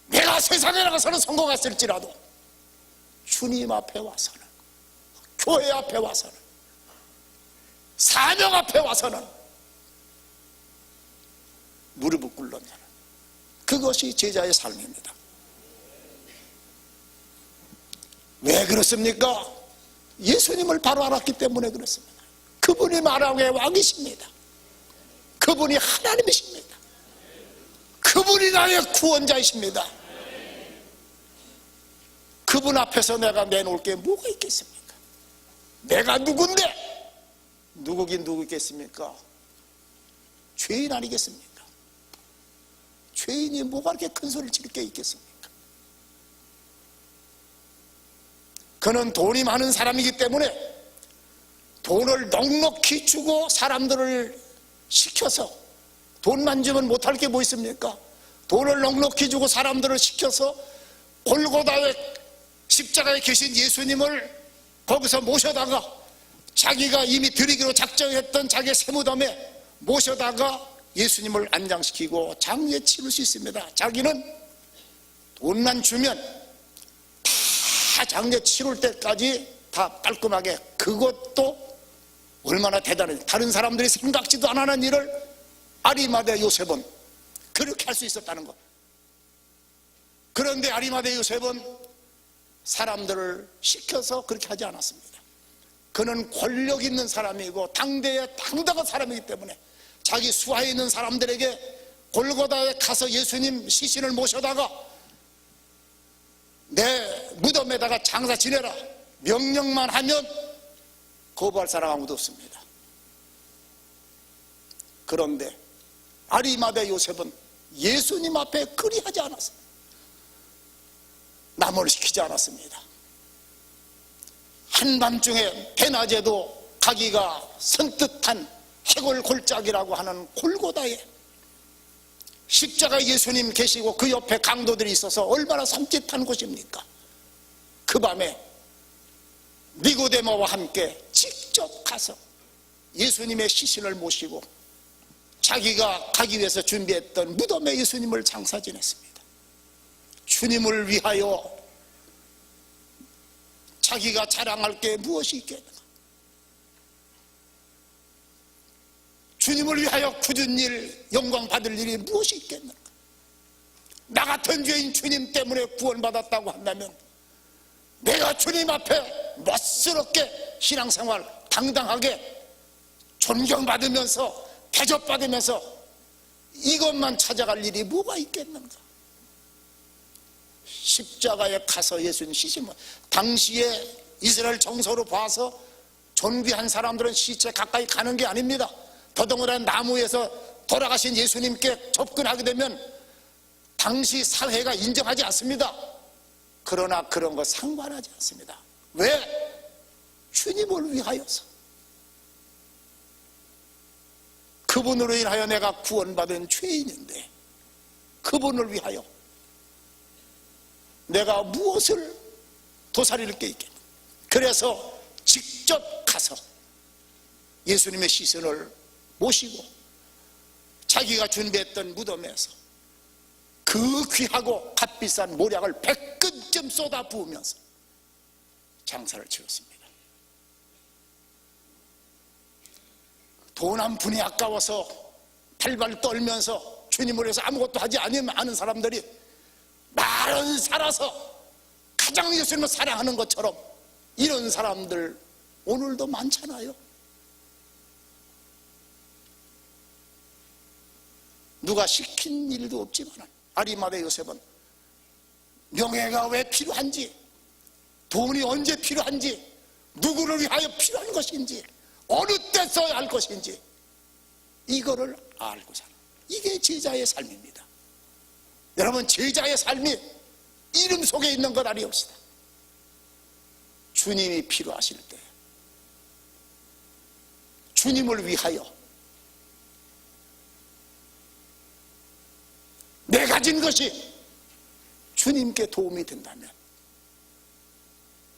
내가 세상에 나가서는 성공했을지라도 주님 앞에 와서는, 교회 앞에 와서는, 사명 앞에 와서는 무릎을 꿇는다는, 그것이 제자의 삶입니다. 왜 그렇습니까? 예수님을 바로 알았기 때문에 그렇습니다. 그분이 만왕의 왕이십니다. 그분이 하나님이십니다. 그분이 나의 구원자이십니다. 그분 앞에서 내가 내놓을 게 뭐가 있겠습니까? 내가 누군데? 누구긴 누구겠습니까? 죄인 아니겠습니까? 죄인이 뭐가 그렇게 큰 소리를 지를 게 있겠습니까? 그는 돈이 많은 사람이기 때문에 돈을 넉넉히 주고 사람들을 시켜서, 돈만 주면 못할 게 뭐 있습니까? 돈을 넉넉히 주고 사람들을 시켜서 골고다의 십자가에 계신 예수님을 거기서 모셔다가 자기가 이미 드리기로 작정했던 자기의 세무덤에 모셔다가 예수님을 안장시키고 장례 치를 수 있습니다. 자기는 돈만 주면 다 장례 치를 때까지 다 깔끔하게, 그것도 얼마나 대단해. 다른 사람들이 생각지도 안 하는 일을 아리마대 요셉은 그렇게 할 수 있었다는 것. 그런데 아리마대 요셉은 사람들을 시켜서 그렇게 하지 않았습니다. 그는 권력 있는 사람이고 당대의 당당한 사람이기 때문에 자기 수하에 있는 사람들에게 골고다에 가서 예수님 시신을 모셔다가 내 무덤에다가 장사 지내라 명령만 하면 거부할 사람 아무도 없습니다. 그런데 아리마대 요셉은 예수님 앞에 그리하지 않았습니다. 남을 시키지 않았습니다. 한밤중에 대낮에도 가기가 선뜻한 해골 골짜기라고 하는 골고다에 십자가 예수님 계시고 그 옆에 강도들이 있어서 얼마나 섬찟한 곳입니까? 그 밤에 니고데모와 함께 직접 가서 예수님의 시신을 모시고 자기가 가기 위해서 준비했던 무덤에 예수님을 장사 지냈습니다. 주님을 위하여 자기가 자랑할 게 무엇이 있겠는가? 주님을 위하여 굳은 일, 영광 받을 일이 무엇이 있겠는가? 나 같은 죄인 주님 때문에 구원받았다고 한다면 내가 주님 앞에 멋스럽게 신앙생활 당당하게 존경받으면서 대접받으면서 이것만 찾아갈 일이 뭐가 있겠는가? 십자가에 가서 예수님 시신을, 당시에 이스라엘 정서로 봐서 존귀한 사람들은 시체 가까이 가는 게 아닙니다. 더덩이란 나무에서 돌아가신 예수님께 접근하게 되면 당시 사회가 인정하지 않습니다. 그러나 그런 거 상관하지 않습니다. 왜? 주님을 위하여서. 그분으로 인하여 내가 구원받은 죄인인데 그분을 위하여 내가 무엇을 도사리를 게 있겠나. 그래서 직접 가서 예수님의 시신을 모시고 자기가 준비했던 무덤에서 그 귀하고 값비싼 모략을 100근쯤 쏟아 부으면서 장사를 치렀습니다. 돈 한 푼이 아까워서 발발 떨면서 주님을 위해서 아무것도 하지 않은 사람들이 말은 살아서 가장 예수님을 사랑하는 것처럼 이런 사람들 오늘도 많잖아요. 누가 시킨 일도 없지만 아리마대 요셉은 명예가 왜 필요한지, 돈이 언제 필요한지, 누구를 위하여 필요한 것인지, 어느 때 써야 할 것인지, 이거를 알고 사는, 이게 제자의 삶입니다. 여러분, 제자의 삶이 이름 속에 있는 것 아니옵시다. 주님이 필요하실 때 주님을 위하여 내 가진 것이 주님께 도움이 된다면,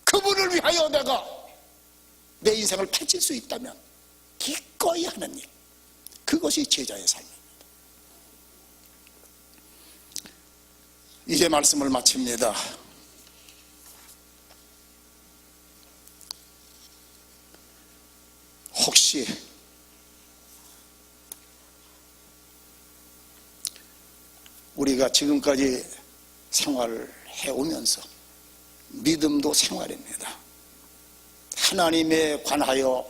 그분을 위하여 내가 내 인생을 바칠 수 있다면 기꺼이 하는 일, 그것이 제자의 삶입니다. 이제 말씀을 마칩니다. 혹시 우리가 지금까지 생활을 해오면서, 믿음도 생활입니다, 하나님에 관하여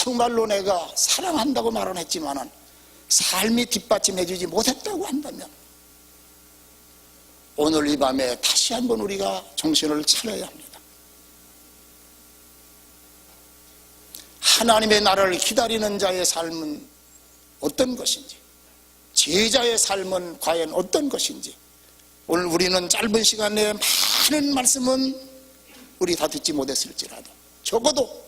정말로 내가 사랑한다고 말은 했지만은 삶이 뒷받침해주지 못했다고 한다면, 오늘 이 밤에 다시 한번 우리가 정신을 차려야 합니다. 하나님의 나라를 기다리는 자의 삶은 어떤 것인지, 제자의 삶은 과연 어떤 것인지, 오늘 우리는 짧은 시간 내에 많은 말씀은 우리 다 듣지 못했을지라도 적어도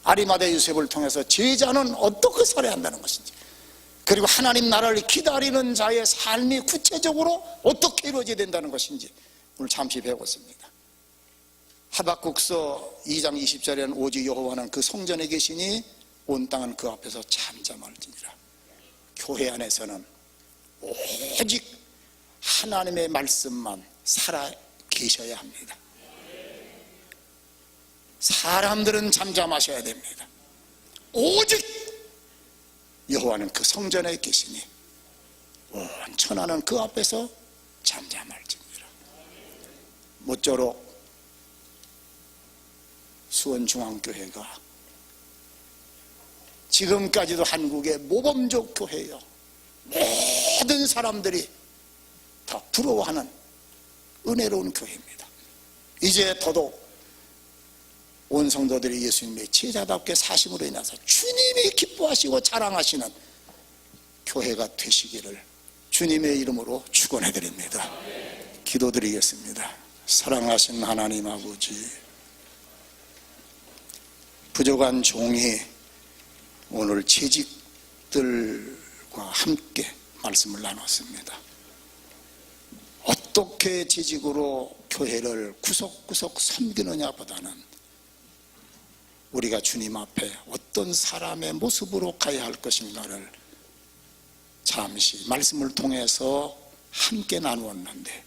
아리마대 요셉을 통해서 제자는 어떻게 살아야 한다는 것인지, 그리고 하나님 나라를 기다리는 자의 삶이 구체적으로 어떻게 이루어져야 된다는 것인지 오늘 잠시 배웠습니다. 하박국서 2장 20절에는 오직 여호와는 그 성전에 계시니 온 땅은 그 앞에서 잠잠할지니라. 교회 안에서는 오직 하나님의 말씀만 살아 계셔야 합니다. 사람들은 잠잠하셔야 됩니다. 오직 여호와는 그 성전에 계시니 온 천하는 그 앞에서 잠잠할지니라. 모쪼록 수원중앙교회가 지금까지도 한국의 모범적 교회요, 모든 사람들이 다 부러워하는 은혜로운 교회입니다. 이제 더더욱 온 성도들이 예수님의 제자답게 사심으로 인해서 주님이 기뻐하시고 자랑하시는 교회가 되시기를 주님의 이름으로 축원해 드립니다. 기도드리겠습니다. 사랑하신 하나님 아버지, 부족한 종이 오늘 재직들과 함께 말씀을 나눴습니다. 어떻게 재직으로 교회를 구석구석 섬기느냐 보다는 우리가 주님 앞에 어떤 사람의 모습으로 가야 할 것인가를 잠시 말씀을 통해서 함께 나누었는데,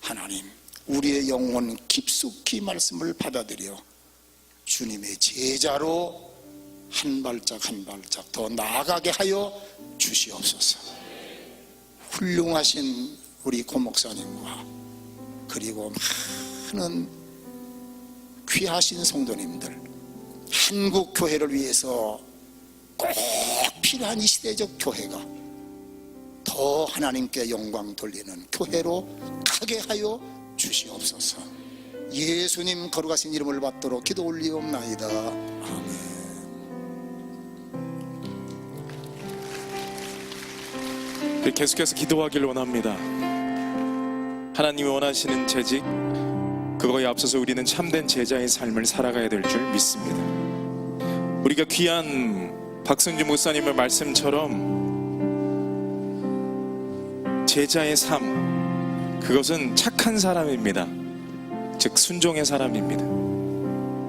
하나님, 우리의 영혼 깊숙이 말씀을 받아들여 주님의 제자로 한 발짝 한 발짝 더 나아가게 하여 주시옵소서. 훌륭하신 우리 고목사님과 그리고 많은 귀하신 성도님들, 한국 교회를 위해서 꼭 필요한 이 시대적 교회가 더 하나님께 영광 돌리는 교회로 가게 하여 주시옵소서. 예수님 거룩하신 이름을 받도록 기도 올리옵나이다. 아멘. 계속해서 기도하길 원합니다. 하나님이 원하시는 재직, 그거에 앞서서 우리는 참된 제자의 삶을 살아가야 될 줄 믿습니다. 우리가 귀한 박승주 목사님의 말씀처럼 제자의 삶, 그것은 착한 사람입니다. 즉 순종의 사람입니다.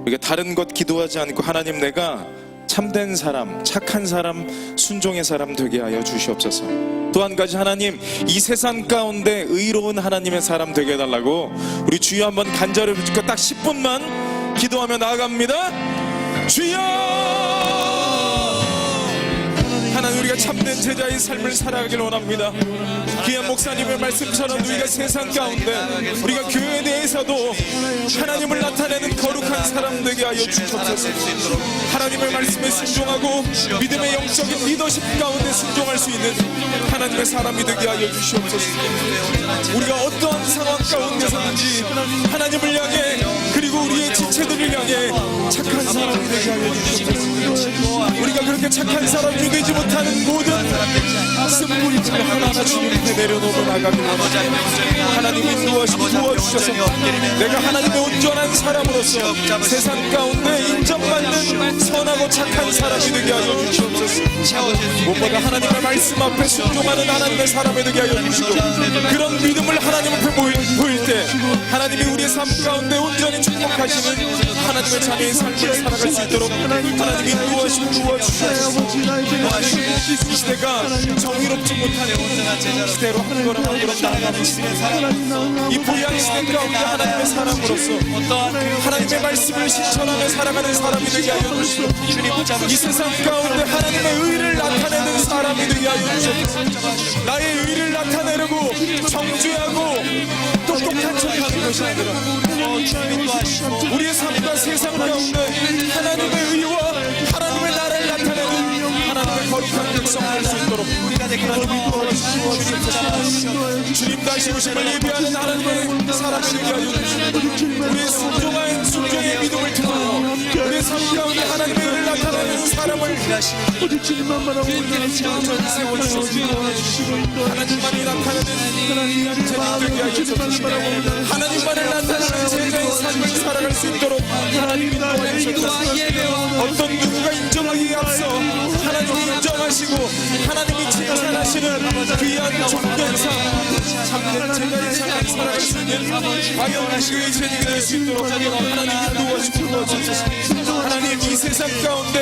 우리가 다른 것 기도하지 않고 하나님, 내가 참된 사람, 착한 사람, 순종의 사람 되게 하여 주시옵소서. 또 한 가지, 하나님, 이 세상 가운데 의로운 하나님의 사람 되게 해달라고 우리 주여 한번 간절히 붙잡고 딱 10분만 기도하며 나아갑니다. 주여! 하나님, 우리가 참된 제자의 삶을 살아가길 원합니다. 귀한 목사님의 말씀처럼 우리가 세상 가운데 우리가 교회 내에서도 하나님을 나타내는 거룩한 사람 되게 하여 주옵소서. 하나님의 말씀에 순종하고 믿음의 영적인 리더십 가운데 순종할 수 있는 하나님의 사람이 되게 하여 주시옵소서. 우리가 어떠한 상황 가운데서든지 하나님을 향해 그리고 우리의 지체들을 향해 착한 사람이 되게 하여 주시옵소서. 우리가 그렇게 착한 사람이 되지 못하는 모든 쓴뿌리들을 하나하나 주님 앞에 내려놓고 나가길 원합니다. 하나님 인도하시고 도와주셔서 내가 하나님의 온전한 사람으로서 세상 가운데 인정받는 선하고 착한 사람이 되게 하여 주시옵소서. 무엇보다 하나님의 말씀 앞에 순종하는 하나님의 사람이 되게 하여 주시고 그런 믿음을 하나님 앞에 보일 때 하나님이 우리의 삶 가운데 온전히 축복하시는 하나님의 자녀의 삶을 살아갈 수 있도록 하나님이 인도하시고 도와주시옵소서. 이 시대가 정의롭지 못한 시대로 한 걸음 한 걸음 나아가고 있습니다. 이 불의한 시대 가운데 하나님의 사람으로서 하나님의 말씀을 실천하며 살아가는 사람이 되게 하여 주시고 이 세상 가운데 하나님의 의를 나타내는 사람이 되게 하여 주시옵소서. 나의 의를 나타내려고 정죄하고 똑똑한 척하는 것이 아니라 우리의 삶과 세상 가운데 하나님의 의와 하나님의 나라를 나타내는 하나님의 거룩한 백성 될 수 있도록 하나님이 도와주시옵소서. 주님 다시 오심을 예비하는 하나님의 사람이 되게 하여 주시고 우리의 순종의 믿음을 통하여 우리의 삶 가운데 하나님의 의를 나타내는 사람을 하나님만이 나타내는 제자 되게 하여 주시옵소서. 하나님만을 나타내는 제자의 삶을 살아갈 수 있도록 하나님이 도와주시옵소서. 어떤 누구가 인정하기에 앞서 하나님이 인정하시고 하나님이 칭찬하시는 귀한 존경상 참된 제자의 삶을 살아갈 수 있는 과연 그의 제자가 될 수 있도록 하나님이 도와주시옵소서. 하나님 이 세상 가운데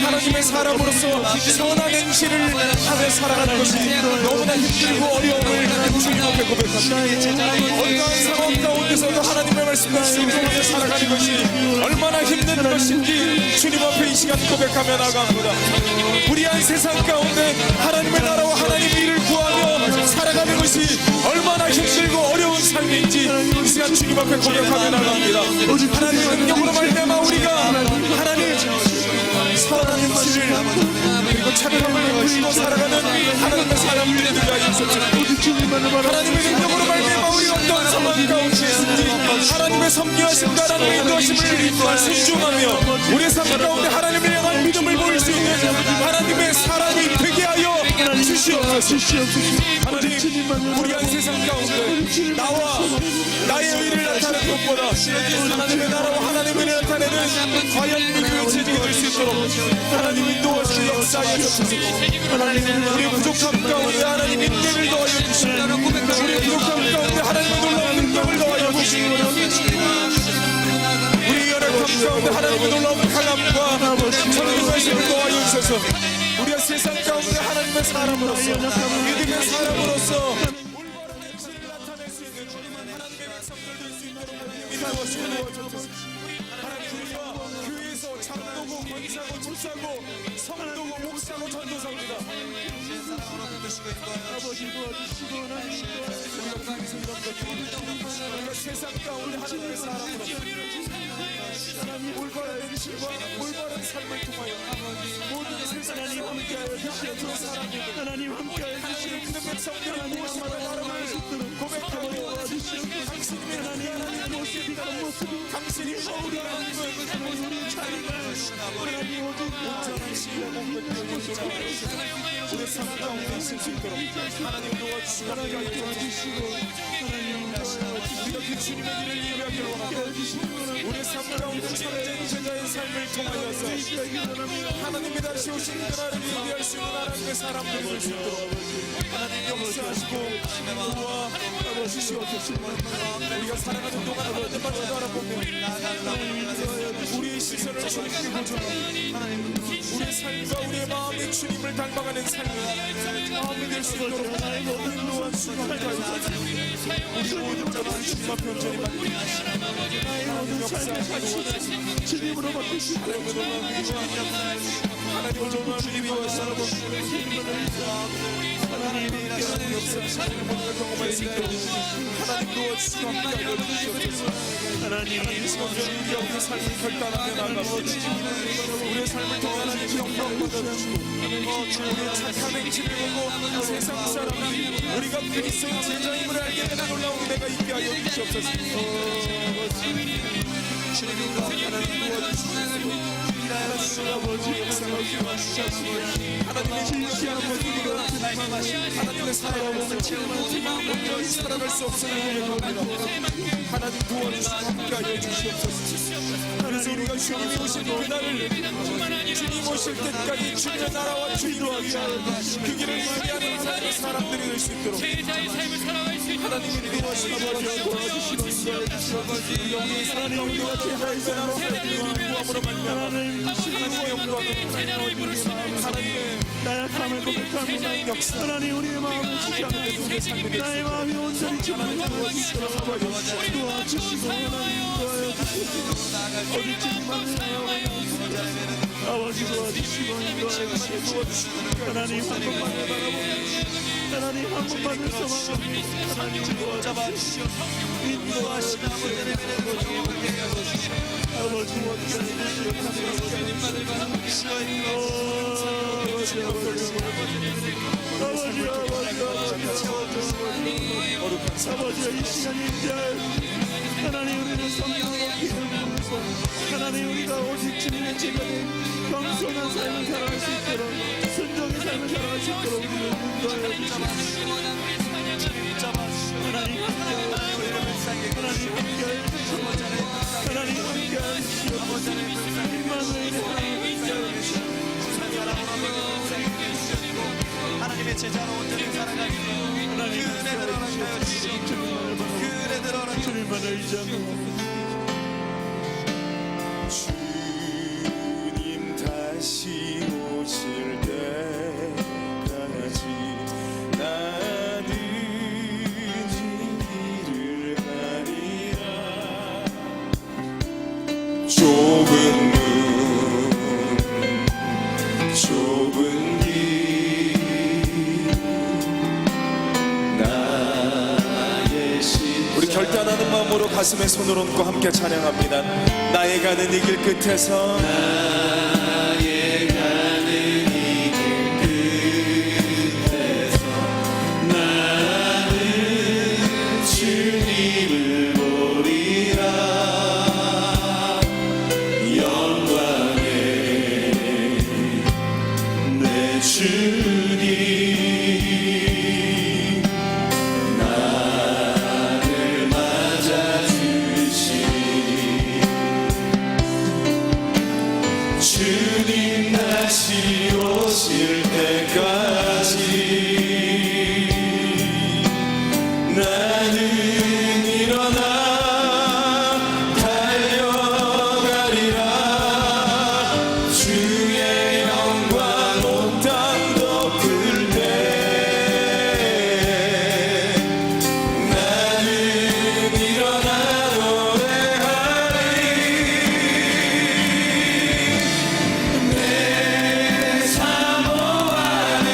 하나님의 사람으로서 선한 행실을 하며 살아가는 것이 너무나 힘들고 어려움을 주님 앞에 고백합니다. 어떠한 상황 가운데서도 하나님의 말씀을 순종하며 살아가는 것이 얼마나 힘든 것인지 주님 앞에 이 시간 고백하며 나갑니다. 불의한 세상 가운데 하나님의 나라와 하나님의 일을 구하며 살아가는 것이 얼마나 힘들고 어려운 삶인지 이 시간 주님 앞에 고백하며 나갑니다. 하나님의 능력으로 말미암아 우리가 하나님 선한 행실을 그리고 착함을 풀고 살아가는 하나님의 사람들이 되게 하여 주옵소서. 하나님의 능력으로 말미암아 우리가 어떤 상황 가운데든지 하나님의 섭리하심과 하나님의 인도하심을 순종하며 우리의 삶 가운데 하나님을 향한 믿음을 보일 수 있는 하나님의 사람이 되게 하여 주시옵소서. 하나님 불의한 세상 가운데 나와 나의 의를 나타내는 것보다 하나님의 나라와 하나님의 의를 나타내는 과연 믿음의 체질이 될 수 있도록 하나님 인도하시고 역사하여 주옵소서. 우리의 부족함 가운데 하나님 인내를 더하여 주시고 우리의 부족함 가운데 하나님의 놀라운 능력을 더하여 주시고 우리의 연약함 가운데 하나님의 놀라운 강함과 전능하심을 더하여 주셔서 우리가 세상 가운데 하나님의 사람으로서 믿음의 사람으로서 올바른 행실을 나타낼 수 있는 하나님의 백성들 될 수 있도록 인도하시고 도와주옵소서. 하나님 우리가 교회에서 장로고 권사고 집사고 성도고 목사고 전도사입니다. 아버지 도와주시고 우리가 세상 가운데 하나님의 사람으로서 올바른 행실과 올바른 삶을 통하여 모든 세상이 함께하여 주시옵소서. 하나님 함께하여 주시옵소서. 믿는 백성들이 무엇이마다 나름을 고백하고 당신이 하나님 모습이 당신이 우리 하나님은 하나님 온전한 시와 공급을 우리 삶 가운데 있을 수 있도록 하나님 도와주시고 하나님 도와주시고 우리가 그 주님의 길을 예배하기를 원하고 우리 삶 가운데 참된 제자의 삶을 통하여서 하나님이 다시 오신 그날을 예배할 수 있는 하나님의 사람들이 될 수 있도록 하나님 역사하시고 도와주시옵소서. 우리가 살아가는 동안 하나님만 바라보며 우리의 시선을 주님께 고정하고 우리의 삶과 우리의 마음이 주님을 닮아가는 삶을 마음이 될 수 있도록 인도하시고 우리 모든 자들 주님 앞에 온전히 맡기고 하나님 역사하시고 주님으로 바꾸시고 하나님 오늘 주님이 와서 하나님이 하나님 역사 하나님 뭔가 경험할 수 있도록 하나님 도와주시고 함께하여 주시옵소서. 하나님 우리의 삶을 결단하며 나아갑니다. 우리의 삶을 통해 하나님 영광 받아주시고 우리의 착한 행실을 보고 세상 사람들이 우리가 그리스도의 제자임을 알게 되는 놀라운 은혜가 있게 하여 주시옵소서. 주님이 하나님 도와주시고 하나님의 실시한 모습으로 하나님의 사랑을 온전히 살아갈 수 없음을 고백합니다. 하나님 도와주시고 함께하여 주시옵소서. 그래서 우리가 주님이 오실 그날을 주님 오실 때까지 주님의 나라와 주님을 위하여 그 길을 의지하는 하나님의 사람들이 될 수 있도록 하나님이 도와주시고 영광의 사랑과 제자의 사랑으로 구함으로 말미암아 하나님의 영광을 하나님의 나약함을 고백하며 역사 하나님 우리의 마음을 지지하는 나의 마음이 온전히 주님을 도와주시고 도와주시고 하나님 도와주시고 어디쯤만 아버지 도와주시고 인도하시고 하나님 한 번만을 바라보며 하나님 한 번만을 소망합니다. 하나님 도와주시고 인도하시고 아버지 아버지의 이 시간 인자해 하나님 우리는 성령으로 기름 부으소 하나님 우리가 오직 주님의 제자된 겸손한 삶을 살아갈 수 있도록 순종의 삶을 살아갈 수 있도록 우리를 인도하여 주시옵소서. 하나님 함께하여 주시옵소서. 하나님 함께하여 주시옵소서. 임마누엘의 하나님 함께하여 주시옵소서. 하나님의 제자로 온전히 살아가기 하나님 함께하여 주시옵소서. 주님만을 의지합니다. 주님 다시 오실 때까지 나는 이 길을 가리라. 좁은 문 좁은 길 우리 결단하는 마음으로 가슴에 손을 얹고 함께 찬양합니다. 나의 가는 이 길 끝에서 나의 가는 이 길 끝에서 나는 주님을 보리라. 영광의 내 주님 주님 다시 오실 때까지 나는 일어나 달려가리라. 주의 영광 온 땅 덮을 때 나는 일어나 노래하리. 내 사모 안에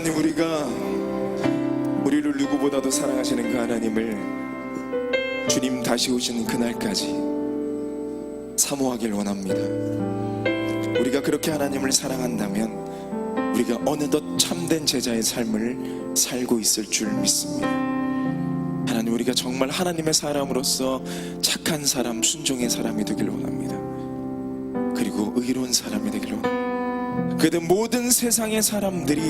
하나님, 우리가 우리를 누구보다도 사랑하시는 그 하나님을 주님 다시 오시는 그날까지 사모하길 원합니다. 우리가 그렇게 하나님을 사랑한다면 우리가 어느덧 참된 제자의 삶을 살고 있을 줄 믿습니다. 하나님, 우리가 정말 하나님의 사람으로서 착한 사람, 순종의 사람이 되길 원합니다. 그리고 의로운 사람이 되길 원합니다. 그래도 모든 세상의 사람들이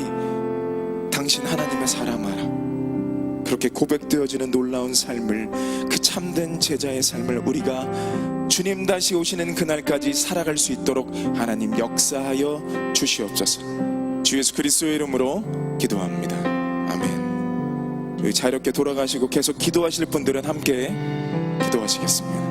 당신 하나님의 사람하라, 그렇게 고백되어지는 놀라운 삶을, 그 참된 제자의 삶을 우리가 주님 다시 오시는 그날까지 살아갈 수 있도록 하나님 역사하여 주시옵소서. 주 예수 그리스도의 이름으로 기도합니다. 아멘. 자유롭게 돌아가시고 계속 기도하실 분들은 함께 기도하시겠습니다.